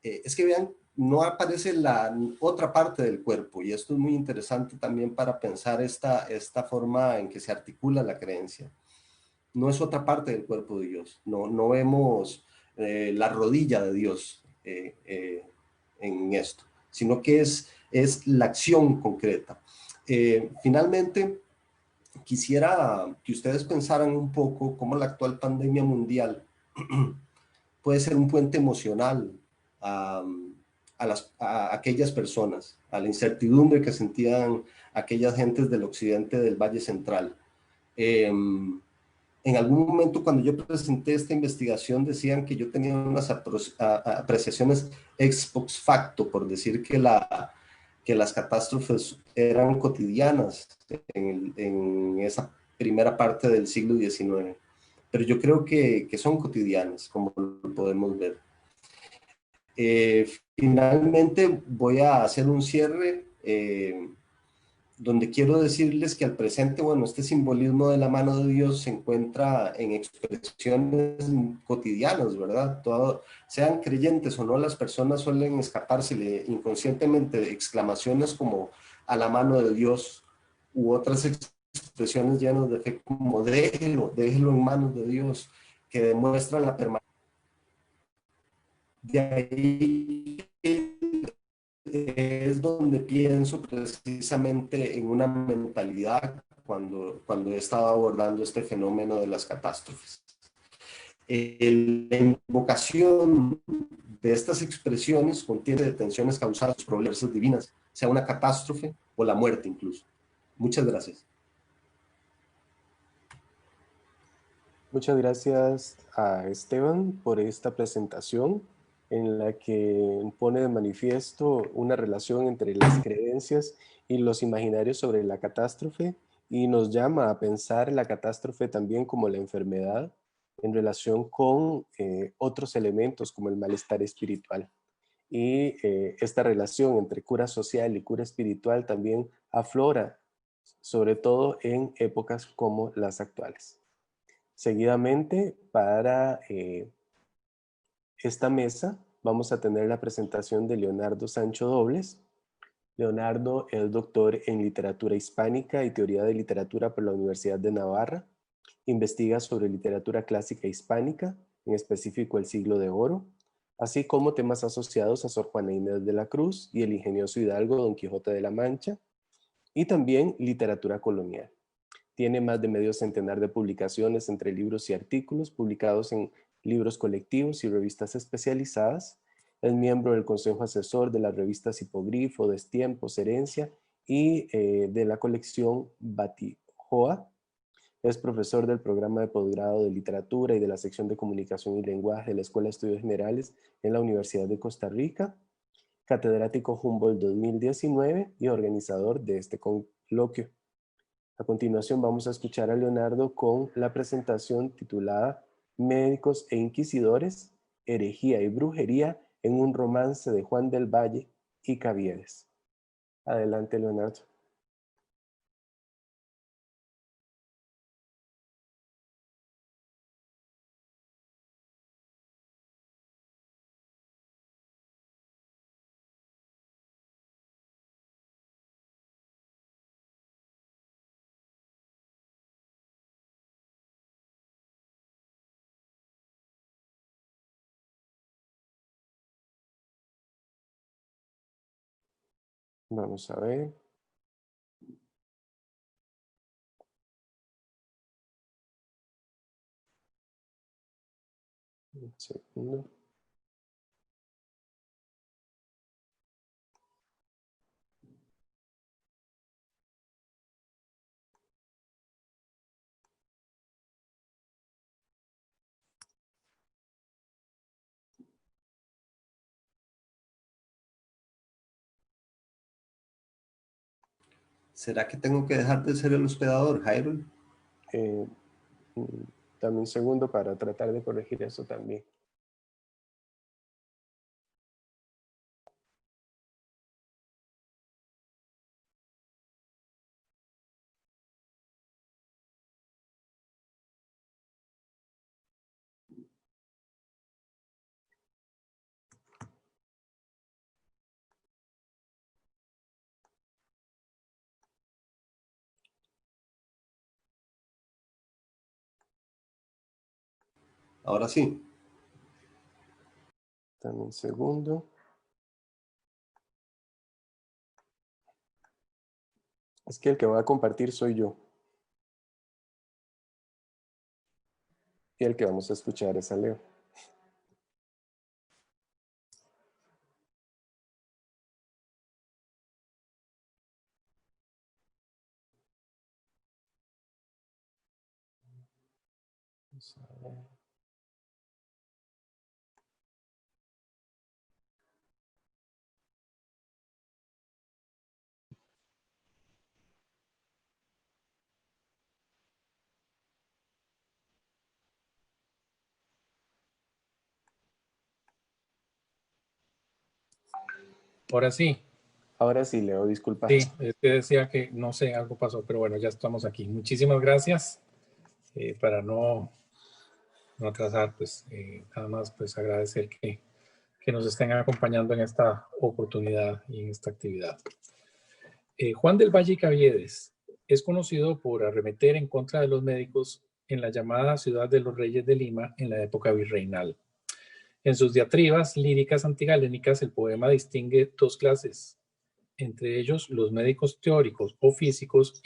Es que vean no aparece la otra parte del cuerpo, y esto es muy interesante también para pensar esta forma en que se articula la creencia. No es otra parte del cuerpo de Dios, no vemos la rodilla de Dios en esto, sino que es la acción concreta. Finalmente, quisiera que ustedes pensaran un poco cómo la actual pandemia mundial puede ser un puente emocional a, a aquellas personas, a la incertidumbre que sentían aquellas gentes del occidente del Valle Central. En algún momento cuando yo presenté esta investigación decían que yo tenía unas apreciaciones ex post facto, por decir que las catástrofes eran cotidianas en esa primera parte del siglo XIX. Pero yo creo que son cotidianas, como lo podemos ver. Finalmente voy a hacer un cierre donde quiero decirles que al presente, bueno, este simbolismo de la mano de Dios se encuentra en expresiones cotidianas, ¿verdad? Sean creyentes o no, las personas suelen escapársele inconscientemente de exclamaciones como a la mano de Dios u otras expresiones llenas de fe como déjelo en manos de Dios, que demuestran la permanencia. De ahí es donde pienso precisamente en una mentalidad cuando he estado abordando este fenómeno de las catástrofes. La invocación de estas expresiones contiene detenciones causadas por problemas divinas, sea una catástrofe o la muerte incluso. Muchas gracias. Muchas gracias a Esteban por esta presentación en la que pone de manifiesto una relación entre las creencias y los imaginarios sobre la catástrofe y nos llama a pensar la catástrofe también como la enfermedad en relación con otros elementos como el malestar espiritual. Y esta relación entre cura social y cura espiritual también aflora, sobre todo en épocas como las actuales. Seguidamente, para esta mesa, vamos a tener la presentación de Leonardo Sancho Dobles. Leonardo es doctor en literatura hispánica y teoría de literatura por la Universidad de Navarra. Investiga sobre literatura clásica hispánica, en específico el Siglo de Oro, así como temas asociados a Sor Juana Inés de la Cruz y el ingenioso hidalgo Don Quijote de la Mancha, y también literatura colonial. Tiene más de medio centenar de publicaciones entre libros y artículos publicados en libros colectivos y revistas especializadas. Es miembro del Consejo Asesor de las revistas Hipogrifo, Destiempos, Herencia y de la colección Batijoa. Es profesor del programa de posgrado de literatura y de la sección de comunicación y lenguaje de la Escuela de Estudios Generales en la Universidad de Costa Rica, catedrático Humboldt 2019 y organizador de este coloquio. A continuación vamos a escuchar a Leonardo con la presentación titulada Médicos e Inquisidores, Herejía y Brujería en un romance de Juan del Valle y Caviedes. Adelante, Leonardo. Vamos a ver. Un segundo. ¿Será que tengo que dejar de ser el hospedador, Jairo? Eh, Dame un segundo para tratar de corregir eso también. Ahora sí. Dame un segundo. Es que el que va a compartir soy yo. Y el que vamos a escuchar es a Leo. Vamos a ver. Ahora sí. Ahora sí, Leo, disculpa. Sí, es que decía que no sé, algo pasó, pero bueno, ya estamos aquí. Muchísimas gracias. Para no atrasar, pues nada más pues agradecer que nos estén acompañando en esta oportunidad y en esta actividad. Juan del Valle y Caviedes es conocido por arremeter en contra de los médicos en la llamada Ciudad de los Reyes de Lima en la época virreinal. En sus diatribas líricas antigalénicas, el poema distingue dos clases, entre ellos los médicos teóricos o físicos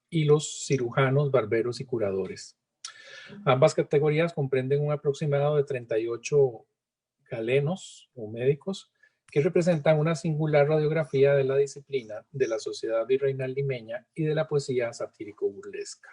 y los cirujanos, barberos y curadores. Ambas categorías comprenden un aproximado de 38 galenos o médicos que representan una singular radiografía de la disciplina de la sociedad virreinal limeña y de la poesía satírico-burlesca.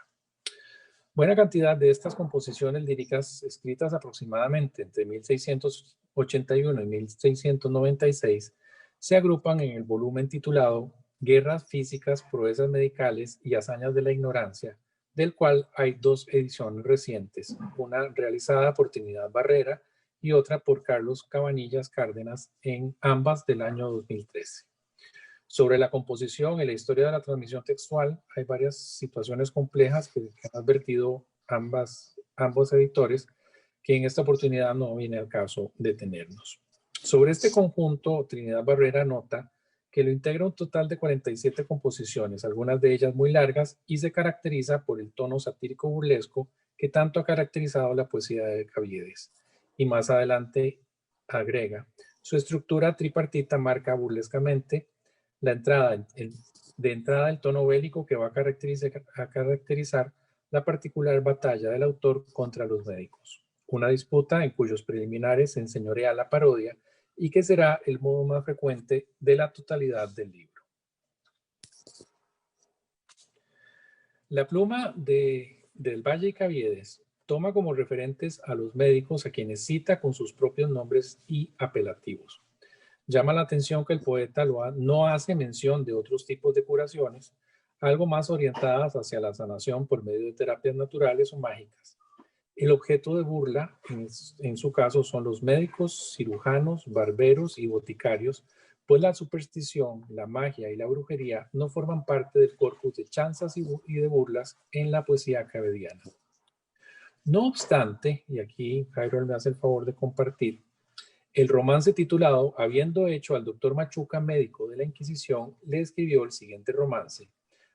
Buena cantidad de estas composiciones líricas, escritas aproximadamente entre 1681 y 1696, se agrupan en el volumen titulado Guerras físicas, proezas medicales y hazañas de la ignorancia, del cual hay dos ediciones recientes, una realizada por Trinidad Barrera y otra por Carlos Cabanillas Cárdenas, en ambas del año 2013. Sobre la composición y la historia de la transmisión textual, hay varias situaciones complejas que han advertido ambos editores, que en esta oportunidad no viene al caso detenernos. Sobre este conjunto, Trinidad Barrera nota que lo integra un total de 47 composiciones, algunas de ellas muy largas, y se caracteriza por el tono satírico burlesco que tanto ha caracterizado la poesía de Caviedes. Y más adelante agrega, su estructura tripartita marca burlescamente de entrada el tono bélico que va a caracterizar la particular batalla del autor contra los médicos. Una disputa en cuyos preliminares se enseñorea la parodia y que será el modo más frecuente de la totalidad del libro. La pluma del Valle y Caviedes toma como referentes a los médicos a quienes cita con sus propios nombres y apelativos. Llama la atención que el poeta no hace mención de otros tipos de curaciones, algo más orientadas hacia la sanación por medio de terapias naturales o mágicas. El objeto de burla, en su caso, son los médicos, cirujanos, barberos y boticarios, pues la superstición, la magia y la brujería no forman parte del corpus de chanzas y de burlas en la poesía cavediana. No obstante, y aquí Jairo me hace el favor de compartir, el romance titulado Habiendo hecho al doctor Machuca médico de la Inquisición, le escribió el siguiente romance.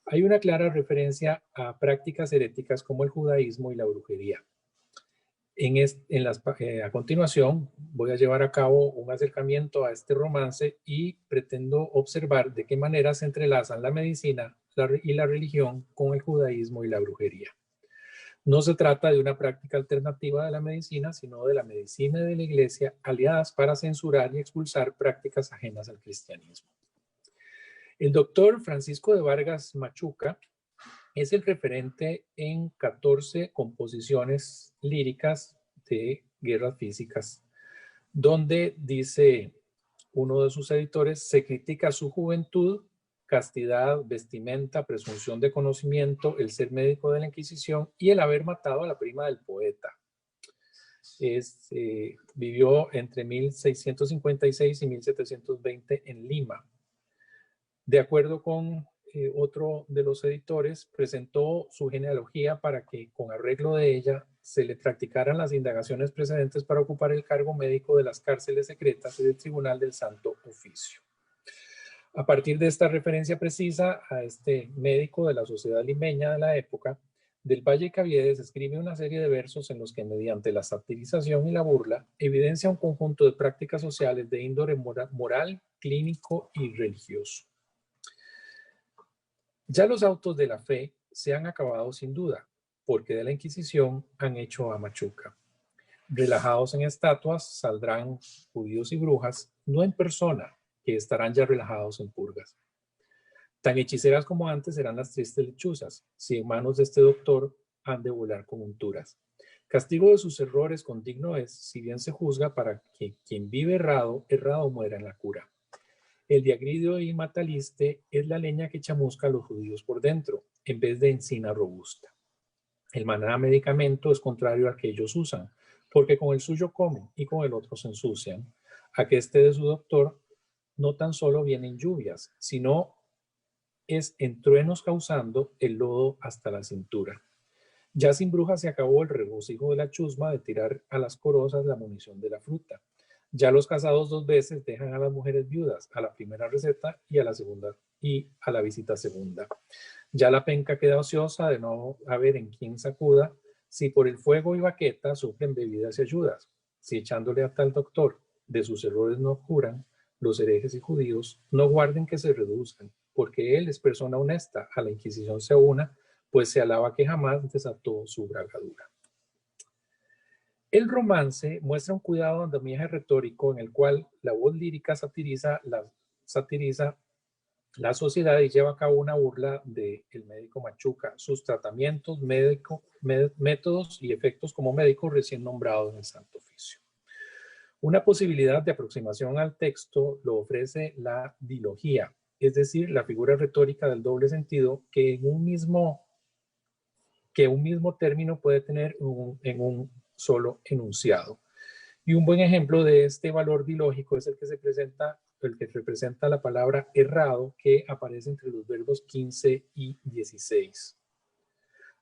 Hay una clara referencia a prácticas heréticas como el judaísmo y la brujería. A continuación, voy a llevar a cabo un acercamiento a este romance y pretendo observar de qué manera se entrelazan la medicina y la religión con el judaísmo y la brujería. No se trata de una práctica alternativa de la medicina, sino de la medicina y de la iglesia aliadas para censurar y expulsar prácticas ajenas al cristianismo. El doctor Francisco de Vargas Machuca es el referente en 14 composiciones líricas de guerras físicas, donde dice uno de sus editores, se critica su juventud, castidad, vestimenta, presunción de conocimiento, el ser médico de la Inquisición y el haber matado a la prima del poeta. Vivió entre 1656 y 1720 en Lima. De acuerdo con otro de los editores, presentó su genealogía para que, con arreglo de ella, se le practicaran las indagaciones precedentes para ocupar el cargo médico de las cárceles secretas y del Tribunal del Santo Oficio. A partir de esta referencia precisa a este médico de la sociedad limeña de la época, Del Valle Caviedes escribe una serie de versos en los que, mediante la satirización y la burla, evidencia un conjunto de prácticas sociales de índole moral, clínico y religioso. Ya los autos de la fe se han acabado sin duda, porque de la Inquisición han hecho a Machuca. Relajados en estatuas saldrán judíos y brujas, no en persona, que estarán ya relajados en purgas. Tan hechiceras como antes serán las tristes lechuzas, si en manos de este doctor han de volar con unturas. Castigo de sus errores condigno es, si bien se juzga para que quien vive errado, errado muera en la cura. El diagridio y mataliste es la leña que chamusca a los judíos por dentro, en vez de encina robusta. El maná medicamento es contrario al que ellos usan, porque con el suyo comen y con el otro se ensucian. A que este de su doctor no tan solo vienen lluvias, sino es en truenos causando el lodo hasta la cintura. Ya sin brujas se acabó el regocijo de la chusma de tirar a las corozas la munición de la fruta. Ya los casados 2 veces dejan a las mujeres viudas, a la primera receta y a la segunda y a la visita segunda. Ya la penca queda ociosa de no haber en quién sacuda, si por el fuego y baqueta sufren bebidas y ayudas. Si echándole a tal doctor de sus errores no curan, los herejes y judíos no guarden que se reduzcan, porque él es persona honesta, a la Inquisición se una, pues se alaba que jamás desató su bragadura. El romance muestra un cuidado andamiaje retórico en el cual la voz lírica satiriza la sociedad y lleva a cabo una burla del médico Machuca, sus tratamientos, métodos y efectos como médico recién nombrado en el Santo Oficio. Una posibilidad de aproximación al texto lo ofrece la dilogía, es decir, la figura retórica del doble sentido que un mismo término puede tener en un solo enunciado. Y un buen ejemplo de este valor dilógico es el que representa la palabra errado, que aparece entre los verbos 15 y 16.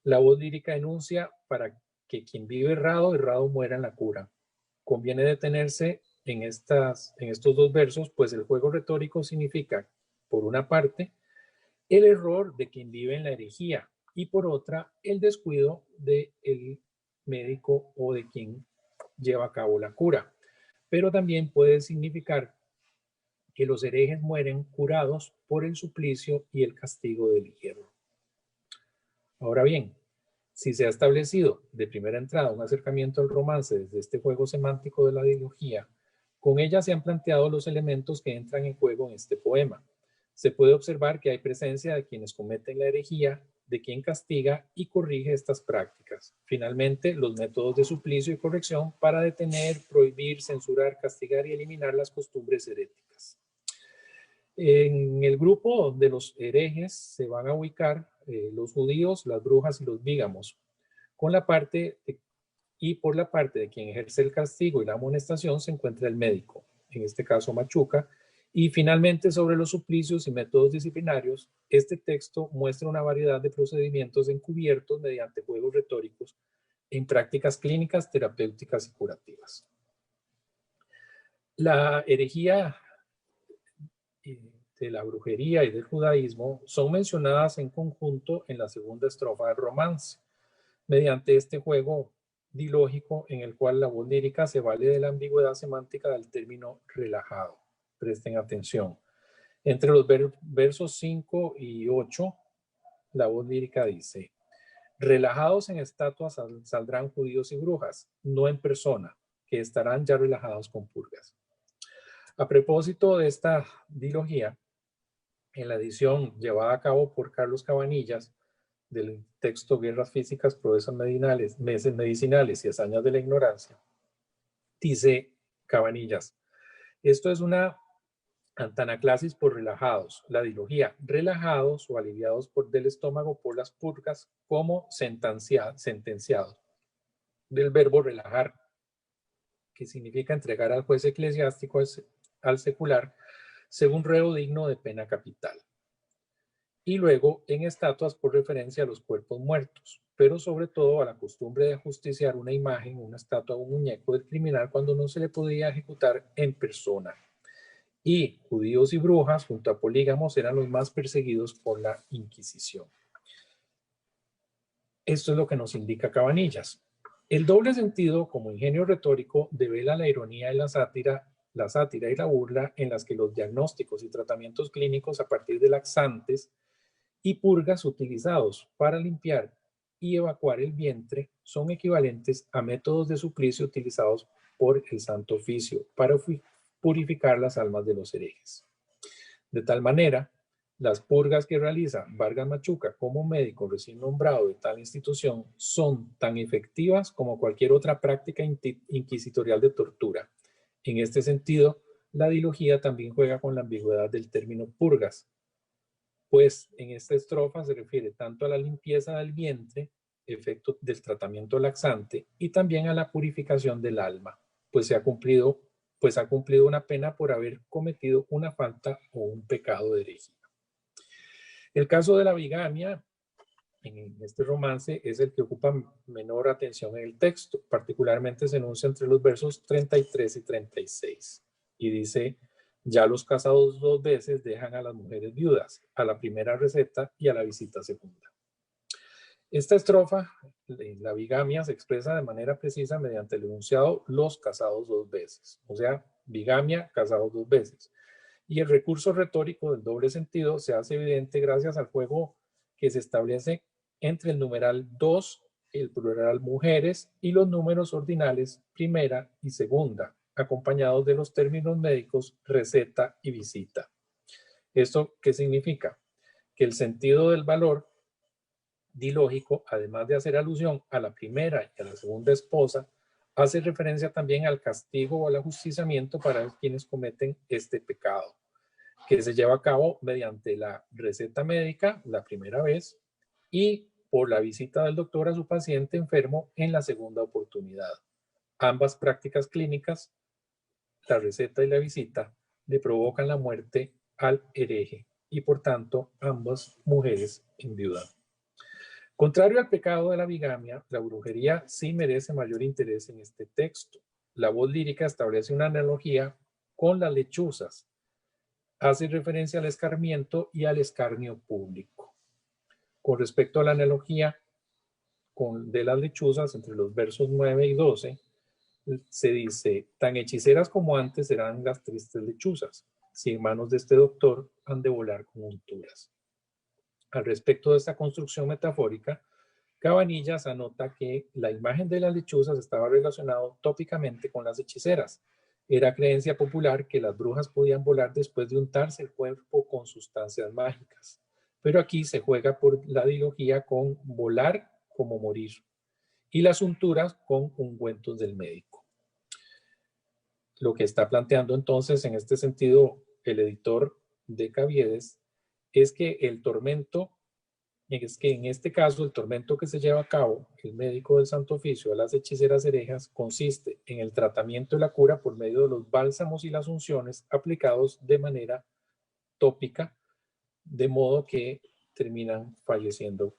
La voz lírica enuncia para que quien vive errado, errado muera en la cura. Conviene detenerse en estos 2 versos, pues el juego retórico significa, por una parte, el error de quien vive en la herejía y por otra, el descuido del médico o de quien lleva a cabo la cura. Pero también puede significar que los herejes mueren curados por el suplicio y el castigo del hierro. Ahora bien, si se ha establecido de primera entrada un acercamiento al romance desde este juego semántico de la dilogía, con ella se han planteado los elementos que entran en juego en este poema. Se puede observar que hay presencia de quienes cometen la herejía, de quien castiga y corrige estas prácticas. Finalmente, los métodos de suplicio y corrección para detener, prohibir, censurar, castigar y eliminar las costumbres heréticas. En el grupo de los herejes se van a ubicar los judíos, las brujas y los bígamos. Por la parte de quien ejerce el castigo y la amonestación se encuentra el médico, en este caso Machuca. Y finalmente, sobre los suplicios y métodos disciplinarios, este texto muestra una variedad de procedimientos encubiertos mediante juegos retóricos en prácticas clínicas, terapéuticas y curativas. La herejía de la brujería y del judaísmo son mencionadas en conjunto en la segunda estrofa del romance, mediante este juego dilógico en el cual la voz lírica se vale de la ambigüedad semántica del término relajado. Presten atención. Entre los versos 5 y 8, la voz lírica dice: relajados en estatuas saldrán judíos y brujas, no en persona, que estarán ya relajados con purgas. A propósito de esta dilogía, en la edición llevada a cabo por Carlos Cabanillas del texto Guerras Físicas, Proezas Medicinales y Hazañas de la Ignorancia, dice Cabanillas: esto es una antanaclasis por relajados, la dilogía, relajados o aliviados del estómago por las purgas, como sentenciados, del verbo relajar, que significa entregar al juez eclesiástico al secular según reo digno de pena capital. Y luego en estatuas por referencia a los cuerpos muertos, pero sobre todo a la costumbre de ajusticiar una imagen, una estatua o un muñeco del criminal cuando no se le podía ejecutar en persona. Y judíos y brujas junto a polígamos eran los más perseguidos por la Inquisición. Esto es lo que nos indica Cabanillas. El doble sentido, como ingenio retórico, devela la ironía y la sátira y la burla en las que los diagnósticos y tratamientos clínicos a partir de laxantes y purgas utilizados para limpiar y evacuar el vientre son equivalentes a métodos de suplicio utilizados por el Santo Oficio para purificar las almas de los herejes. De tal manera, las purgas que realiza Vargas Machuca como médico recién nombrado de tal institución son tan efectivas como cualquier otra práctica inquisitorial de tortura. En este sentido, la dilogía también juega con la ambigüedad del término purgas, pues en esta estrofa se refiere tanto a la limpieza del vientre, efecto del tratamiento laxante, y también a la purificación del alma, pues ha cumplido una pena por haber cometido una falta o un pecado de herejía. El caso de la bigamia en este romance es el que ocupa menor atención en el texto, particularmente se enuncia entre los versos 33 y 36, y dice: ya los casados 2 veces dejan a las mujeres viudas, a la primera receta y a la visita segunda. Esta estrofa, la bigamia, se expresa de manera precisa mediante el enunciado los casados 2 veces, o sea, bigamia, casados 2 veces. Y el recurso retórico del doble sentido se hace evidente gracias al juego que se establece entre el numeral 2, el plural mujeres, y los números ordinales primera y segunda, acompañados de los términos médicos receta y visita. ¿Esto qué significa? Que el sentido del valor dilógico, además de hacer alusión a la primera y a la segunda esposa, hace referencia también al castigo o al ajusticiamiento para quienes cometen este pecado, que se lleva a cabo mediante la receta médica la primera vez y por la visita del doctor a su paciente enfermo en la segunda oportunidad. Ambas prácticas clínicas, la receta y la visita, le provocan la muerte al hereje y por tanto ambas mujeres enviudan. Contrario al pecado de la bigamia, la brujería sí merece mayor interés en este texto. La voz lírica establece una analogía con las lechuzas. Hace referencia al escarmiento y al escarnio público. Con respecto a la analogía de las lechuzas, entre los versos 9 y 12, se dice: tan hechiceras como antes serán las tristes lechuzas, si en manos de este doctor han de volar con unturas. Al respecto de esta construcción metafórica, Cabanillas anota que la imagen de las lechuzas estaba relacionado tópicamente con las hechiceras. Era creencia popular que las brujas podían volar después de untarse el cuerpo con sustancias mágicas. Pero aquí se juega por la dilogía con volar como morir y las unturas con ungüentos del médico. Lo que está planteando entonces en este sentido el editor de Caviedes es que en este caso el tormento que se lleva a cabo el médico del Santo Oficio a las hechiceras herejas consiste en el tratamiento y la cura por medio de los bálsamos y las unciones aplicados de manera tópica, de modo que terminan falleciendo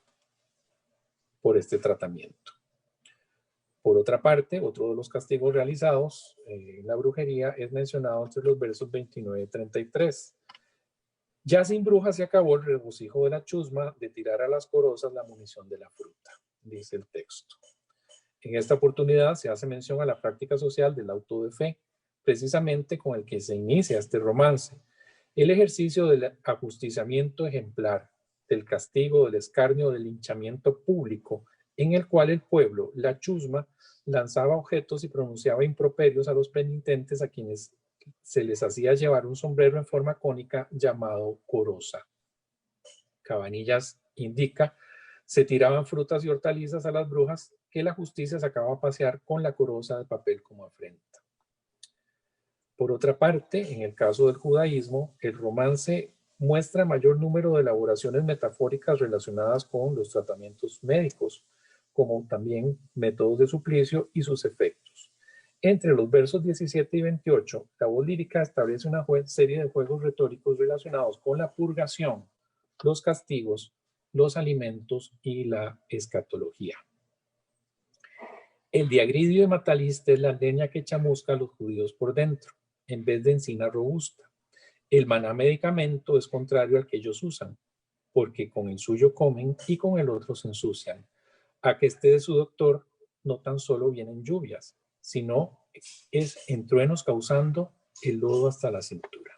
por este tratamiento. Por otra parte, otro de los castigos realizados en la brujería es mencionado entre los versos 29 y 33. Ya sin brujas se acabó el regocijo de la chusma de tirar a las corozas la munición de la fruta, dice el texto. En esta oportunidad se hace mención a la práctica social del auto de fe, precisamente con el que se inicia este romance, el ejercicio del ajusticiamiento ejemplar, del castigo, del escarnio, del linchamiento público, en el cual el pueblo, la chusma, lanzaba objetos y pronunciaba improperios a los penitentes a quienes se les hacía llevar un sombrero en forma cónica llamado coroza. Cabanillas indica: se tiraban frutas y hortalizas a las brujas que la justicia sacaba a pasear con la coroza de papel como afrenta. Por otra parte, en el caso del judaísmo, el romance muestra mayor número de elaboraciones metafóricas relacionadas con los tratamientos médicos, como también métodos de suplicio y sus efectos. Entre los versos 17 y 28, la voz lírica establece una serie de juegos retóricos relacionados con la purgación, los castigos, los alimentos y la escatología. El diagridio de Mataliste es la leña que chamusca a los judíos por dentro, en vez de encina robusta. El maná medicamento es contrario al que ellos usan, porque con el suyo comen y con el otro se ensucian. a que este de su doctor no tan solo vienen lluvias, sino es en truenos causando el lodo hasta la cintura.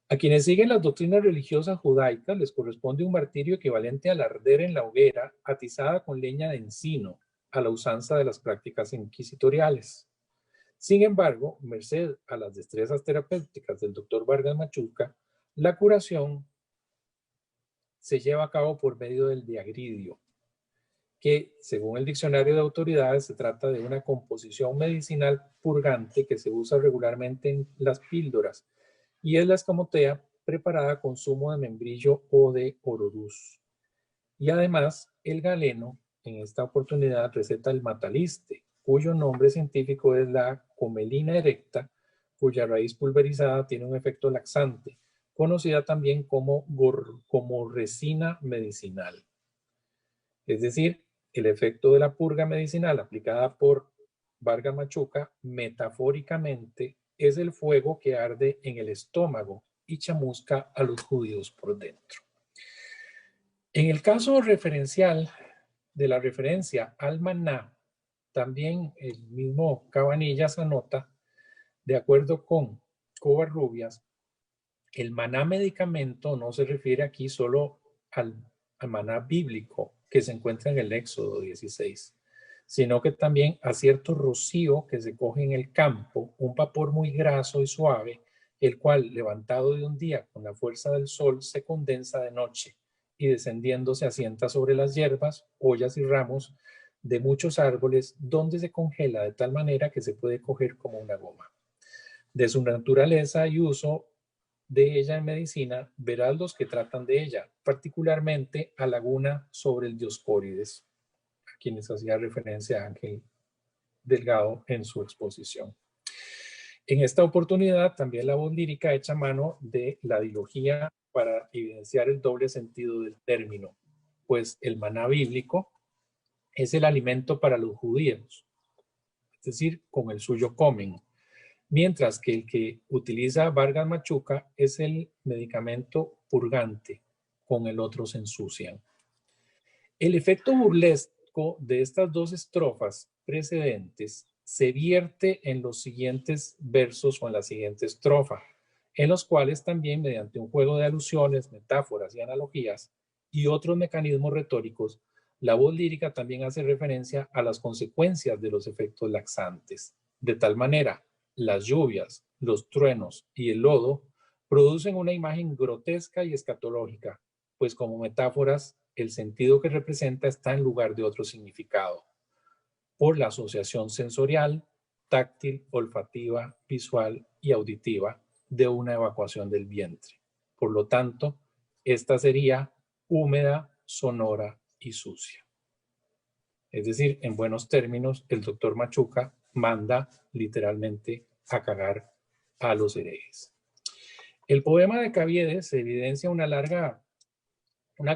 A quienes siguen las doctrinas religiosas judaicas les corresponde un martirio equivalente al arder en la hoguera atizada con leña de encino, a la usanza de las prácticas inquisitoriales. Sin embargo, merced a las destrezas terapéuticas del doctor Vargas Machuca, la curación se lleva a cabo por medio del diagridio, que, según el diccionario de autoridades, se trata de una composición medicinal purgante que se usa regularmente en las píldoras y es la escamotea preparada con zumo de membrillo o de ororuz. Y además, el galeno, en esta oportunidad, receta el mataliste, cuyo nombre científico es la comelina erecta, cuya raíz pulverizada tiene un efecto laxante, conocida también como resina medicinal. Es decir, el efecto de la purga medicinal aplicada por Vargas Machuca, metafóricamente, es el fuego que arde en el estómago y chamusca a los judíos por dentro. En el caso referencial de la referencia al maná, también el mismo Cabanillas anota, de acuerdo con Covarrubias, el maná medicamento no se refiere aquí solo al maná bíblico que se encuentra en el Éxodo 16, sino que también a cierto rocío que se coge en el campo, un vapor muy graso y suave, el cual, levantado de un día con la fuerza del sol, se condensa de noche y descendiendo se asienta sobre las hierbas, hojas y ramos de muchos árboles, donde se congela de tal manera que se puede coger como una goma. De su naturaleza y uso de ella en medicina, verás los que tratan de ella, particularmente a Laguna sobre el Dioscórides, a quienes hacía referencia Ángel Delgado en su exposición. En esta oportunidad, también la voz lírica echa mano de la dilogía para evidenciar el doble sentido del término, pues el maná bíblico es el alimento para los judíos, es decir, con el suyo comen, mientras que el que utiliza Vargas Machuca es el medicamento purgante, con el otro se ensucian. El efecto burlesco de estas dos estrofas precedentes se vierte en los siguientes versos o en la siguiente estrofa, en los cuales también mediante un juego de alusiones, metáforas y analogías y otros mecanismos retóricos, la voz lírica también hace referencia a las consecuencias de los efectos laxantes. De tal manera, las lluvias, los truenos y el lodo producen una imagen grotesca y escatológica, pues como metáforas, el sentido que representa está en lugar de otro significado, por la asociación sensorial, táctil, olfativa, visual y auditiva de una evacuación del vientre. Por lo tanto, esta sería húmeda, sonora y sucia. Es decir, en buenos términos, el doctor Machuca manda literalmente a cagar a los herejes. El poema de Caviedes evidencia una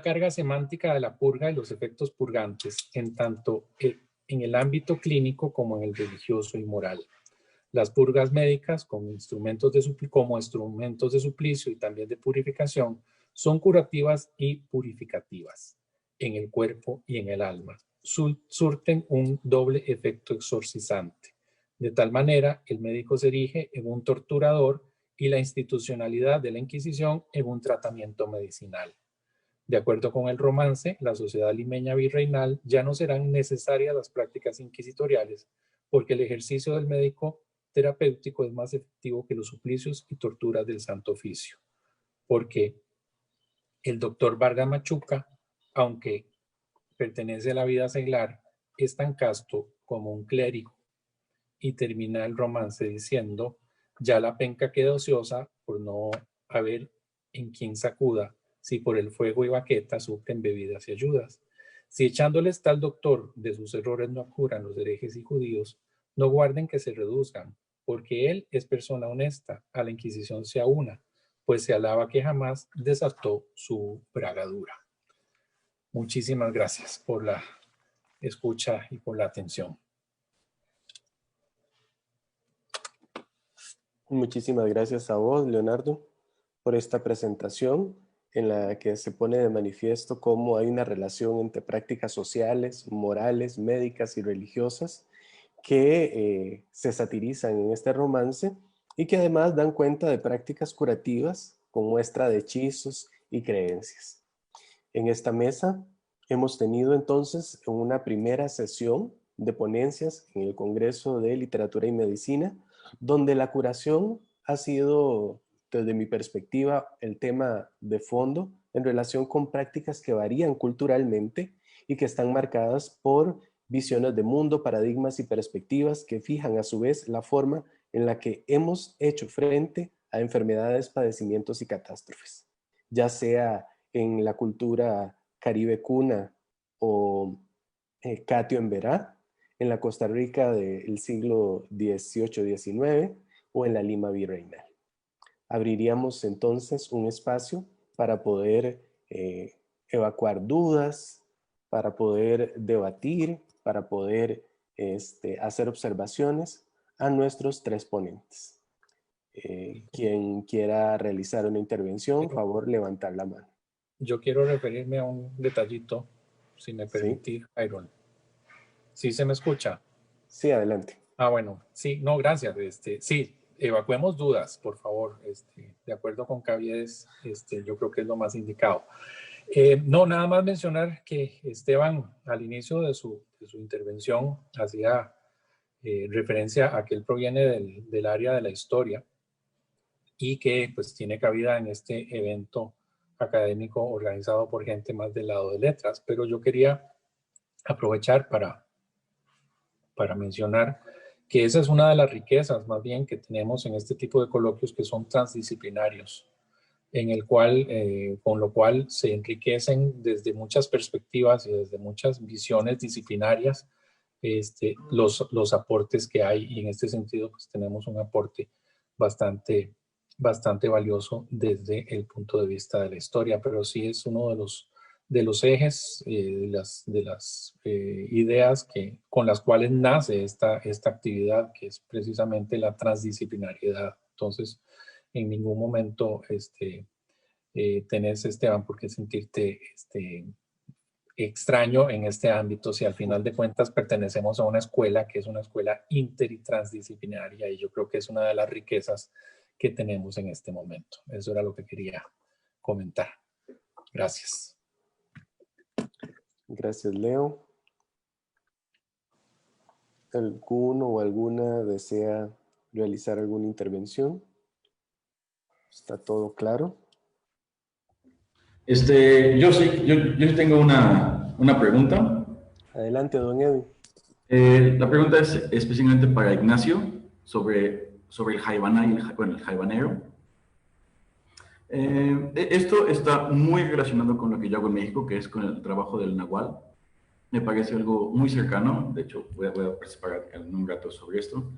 carga semántica de la purga y los efectos purgantes, en tanto en el ámbito clínico como en el religioso y moral. Las purgas médicas como instrumentos de suplicio y también de purificación son curativas y purificativas en el cuerpo y en el alma. Surten un doble efecto exorcizante. De tal manera, el médico se erige en un torturador y la institucionalidad de la Inquisición en un tratamiento medicinal. De acuerdo con el romance, la sociedad limeña virreinal ya no serán necesarias las prácticas inquisitoriales porque el ejercicio del médico terapéutico es más efectivo que los suplicios y torturas del Santo Oficio. Porque el doctor Vargas Machuca, aunque pertenece a la vida seglar, es tan casto como un clérigo. Y termina el romance diciendo, ya la penca queda ociosa por no haber en quien sacuda, si por el fuego y baqueta sufren bebidas y ayudas. Si echándoles tal doctor de sus errores no curan los herejes y judíos, no guarden que se reduzcan, porque él es persona honesta, a la Inquisición se aúna, pues se alaba que jamás desató su bragadura. Muchísimas gracias por la escucha y por la atención. Muchísimas gracias a vos, Leonardo, por esta presentación. en la que se pone de manifiesto cómo hay una relación entre prácticas sociales, morales, médicas y religiosas que se satirizan en este romance y que además dan cuenta de prácticas curativas con muestra de hechizos y creencias. En esta mesa hemos tenido entonces una primera sesión de ponencias en el Congreso de Literatura y Medicina, donde la curación ha sido, desde mi perspectiva, el tema de fondo en relación con prácticas que varían culturalmente y que están marcadas por visiones de mundo, paradigmas y perspectivas que fijan a su vez la forma en la que hemos hecho frente a enfermedades, padecimientos y catástrofes, ya sea en la cultura caribe cuna o Catio en Verá, en la Costa Rica del siglo XVIII-XIX o en la Lima virreinal. Abriríamos entonces un espacio para poder evacuar dudas, para poder debatir, para poder hacer observaciones a nuestros tres ponentes. Quien quiera realizar una intervención, favor levantar la mano. Yo quiero referirme a un detallito, si me permitís, Iron. ¿Sí se me escucha? Sí, adelante. Ah, bueno, sí, no, gracias. Sí, evacuemos dudas, por favor. De acuerdo con Caviedes, yo creo que es lo más indicado. No, nada más mencionar que Esteban, al inicio de su intervención, hacía referencia a que él proviene del área de la historia y que pues tiene cabida en este evento académico organizado por gente más del lado de letras. Pero yo quería aprovechar para mencionar que esa es una de las riquezas más bien que tenemos en este tipo de coloquios que son transdisciplinarios, en el cual, con lo cual se enriquecen desde muchas perspectivas y desde muchas visiones disciplinarias los aportes que hay, y en este sentido pues tenemos un aporte bastante valioso desde el punto de vista de la historia, pero sí es uno de los ejes, de las ideas con las cuales nace esta actividad, que es precisamente la transdisciplinariedad. Entonces, en ningún momento tenés, Esteban, por qué sentirte extraño en este ámbito, si al final de cuentas pertenecemos a una escuela que es una escuela inter y transdisciplinaria, y yo creo que es una de las riquezas que tenemos en este momento. Eso era lo que quería comentar. Gracias. Gracias, Leo. ¿Alguno o alguna desea realizar alguna intervención? ¿Está todo claro? Yo sí, yo tengo una pregunta. Adelante, don Edwin. La pregunta es específicamente para Ignacio sobre el jaibaná y el jaibanero. Esto está muy relacionado con lo que yo hago en México, que es con el trabajo del nahual. Me parece algo muy cercano. De hecho, voy a participar en un rato sobre esto.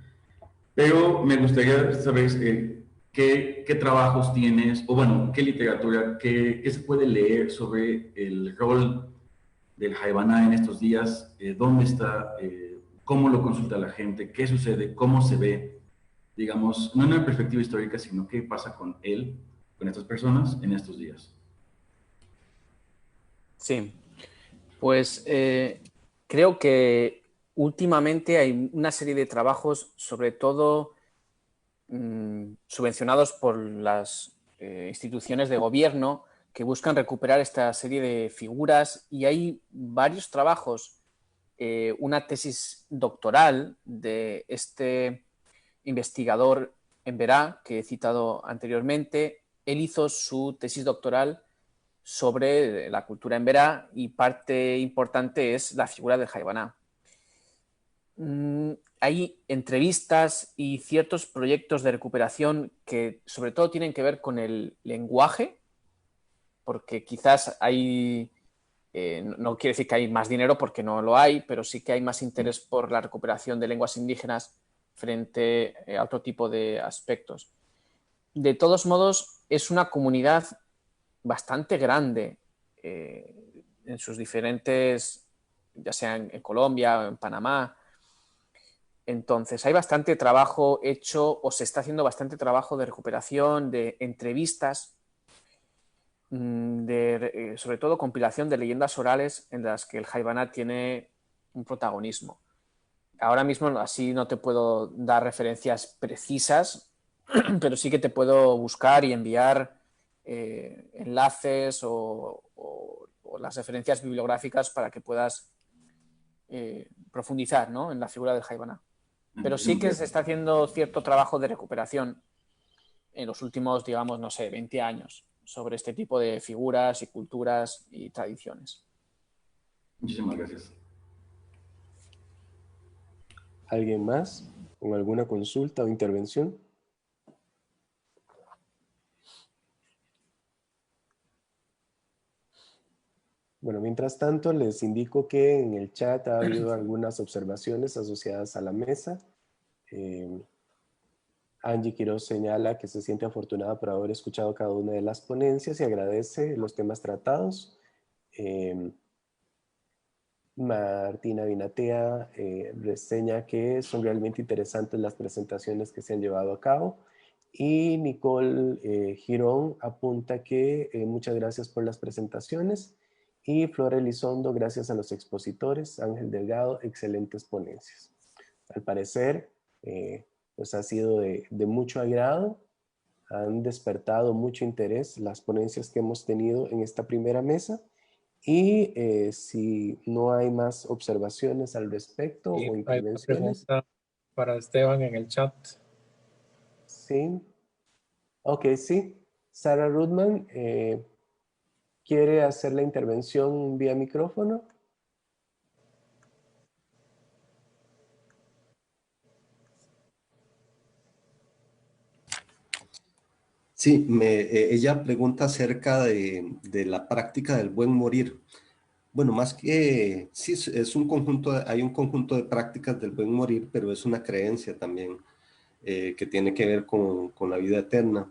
Pero me gustaría saber qué trabajos tienes, o bueno, qué literatura, qué se puede leer sobre el rol del jaibaná en estos días, dónde está, cómo lo consulta la gente, qué sucede, cómo se ve, digamos, no en una perspectiva histórica, sino qué pasa con él, con estas personas en estos días. Sí, pues creo que últimamente hay una serie de trabajos, sobre todo subvencionados por las instituciones de gobierno, que buscan recuperar esta serie de figuras, y hay varios trabajos, una tesis doctoral de este investigador en Verá, que he citado anteriormente. Él hizo su tesis doctoral sobre la cultura en Verá, y parte importante es la figura del jaibaná. Hay entrevistas y ciertos proyectos de recuperación que sobre todo tienen que ver con el lenguaje, porque quizás hay, no quiere decir que hay más dinero, porque no lo hay, pero sí que hay más interés por la recuperación de lenguas indígenas frente a otro tipo de aspectos. De todos modos, es una comunidad bastante grande en sus diferentes, ya sea en Colombia o en Panamá. Entonces, hay bastante trabajo hecho, o se está haciendo bastante trabajo de recuperación, de entrevistas. sobre todo compilación de leyendas orales en las que el Hayvanat tiene un protagonismo. Ahora mismo así no te puedo dar referencias precisas, pero sí que te puedo buscar y enviar enlaces o las referencias bibliográficas para que puedas profundizar, ¿no?, en la figura del Hayvanat. Pero sí Muchísimas que se gracias. está haciendo cierto trabajo de recuperación en los últimos, digamos, no sé, 20 años sobre este tipo de figuras y culturas y tradiciones. Muchísimas gracias. ¿Alguien más con alguna consulta o intervención? Bueno, mientras tanto, les indico que en el chat ha habido algunas observaciones asociadas a la mesa. Angie Quiroz señala que se siente afortunada por haber escuchado cada una de las ponencias y agradece los temas tratados. Martina Vinatea reseña que son realmente interesantes las presentaciones que se han llevado a cabo. Y Nicole Girón apunta que muchas gracias por las presentaciones. Y Flora Elizondo, gracias a los expositores. Ángel Delgado, excelentes ponencias. Al parecer, pues ha sido de mucho agrado. Han despertado mucho interés las ponencias que hemos tenido en esta primera mesa. Y si no hay más observaciones al respecto Y o hay una intervenciones. pregunta para Esteban en el chat. Sí. Ok, sí. Sara Rudman quiere hacer la intervención vía micrófono. Sí, ella pregunta acerca de la práctica del buen morir. Bueno, más que, sí, es un conjunto, hay un conjunto de prácticas del buen morir, pero es una creencia también que tiene que ver con la vida eterna.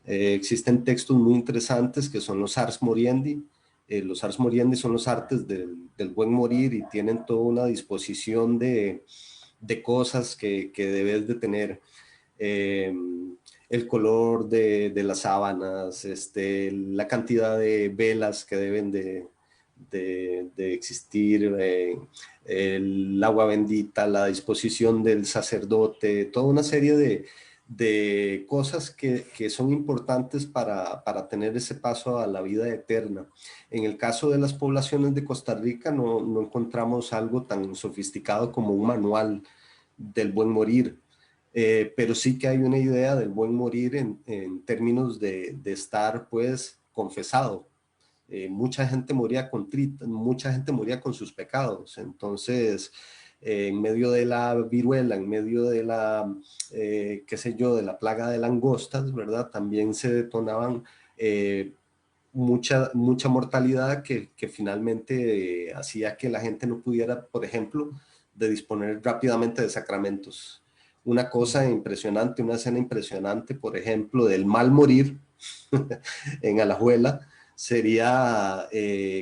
Existen textos muy interesantes que son los Ars Moriendi. Los Ars Moriendi son los artes del buen morir y tienen toda una disposición de cosas que debes de tener. Eh, el color de las sábanas, la cantidad de velas que deben de existir, el agua bendita, la disposición del sacerdote, toda una serie de cosas que son importantes para tener ese paso a la vida eterna. En el caso de las poblaciones de Costa Rica no encontramos algo tan sofisticado como un manual del buen morir. Pero sí que hay una idea del buen morir en términos de estar pues confesado. Mucha gente moría contrita, mucha gente moría con sus pecados. Entonces, en medio de la viruela, en medio de la, qué sé yo, de la plaga de langostas, ¿verdad? También se detonaban mucha mortalidad que finalmente hacía que la gente no pudiera, por ejemplo, de disponer rápidamente de sacramentos. Una cosa impresionante, una escena impresionante, por ejemplo, del mal morir en Alajuela, sería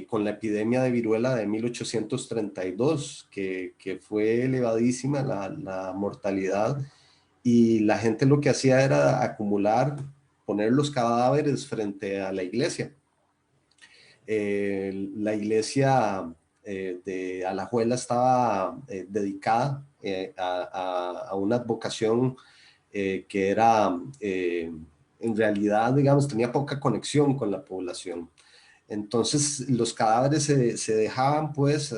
con la epidemia de viruela de 1832, que fue elevadísima la mortalidad, y la gente lo que hacía era acumular, poner los cadáveres frente a la iglesia. La iglesia de Alajuela estaba dedicada a una advocación que era, en realidad, digamos, tenía poca conexión con la población. Entonces los cadáveres se dejaban pues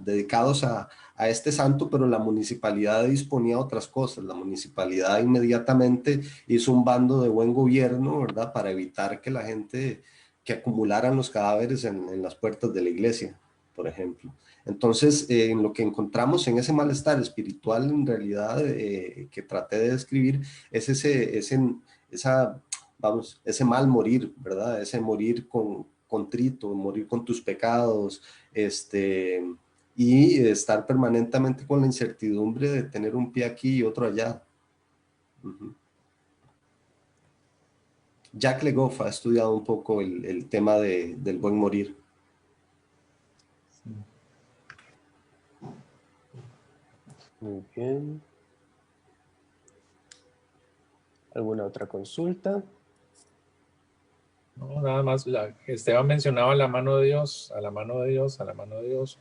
dedicados a este santo, pero la municipalidad disponía de otras cosas. La municipalidad inmediatamente hizo un bando de buen gobierno, ¿verdad? Para evitar que la gente, que acumularan los cadáveres en las puertas de la iglesia, por ejemplo. Entonces, en lo que encontramos en ese malestar espiritual, en realidad, que traté de describir, es ese mal morir, ¿verdad? Ese morir contrito, morir con tus pecados, y estar permanentemente con la incertidumbre de tener un pie aquí y otro allá. Jack Legoff ha estudiado un poco el tema del buen morir. Muy bien. ¿Alguna otra consulta? No, nada más, Esteban mencionaba la mano de Dios, a la mano de Dios, a la mano de Dios.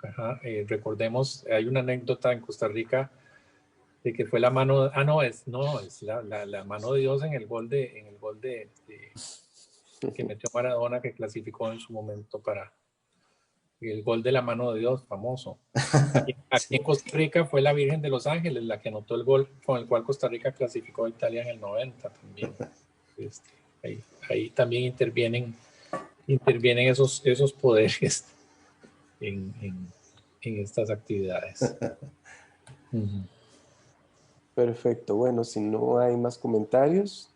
Ajá, recordemos, hay una anécdota en Costa Rica de que fue la mano, no, es la mano de Dios en el gol que metió Maradona, que clasificó en su momento para el gol de la mano de Dios, famoso. Aquí en Costa Rica fue la Virgen de los Ángeles la que anotó el gol con el cual Costa Rica clasificó a Italia en el 90 también. Ahí también intervienen esos poderes en estas actividades. Perfecto. Bueno, si no hay más comentarios,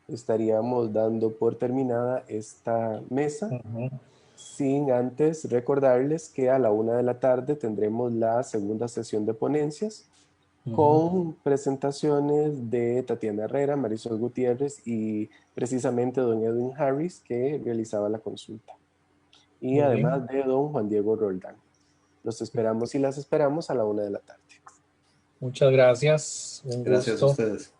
estaríamos dando por terminada esta mesa. Sin antes recordarles que a la 1 de la tarde tendremos la segunda sesión de ponencias con presentaciones de Tatiana Herrera, Marisol Gutiérrez y precisamente don Edwin Harris, que realizaba la consulta. Y además de don Juan Diego Roldán. Los esperamos y las esperamos a la 1 de la tarde. Muchas gracias. Un Gracias gusto. a ustedes.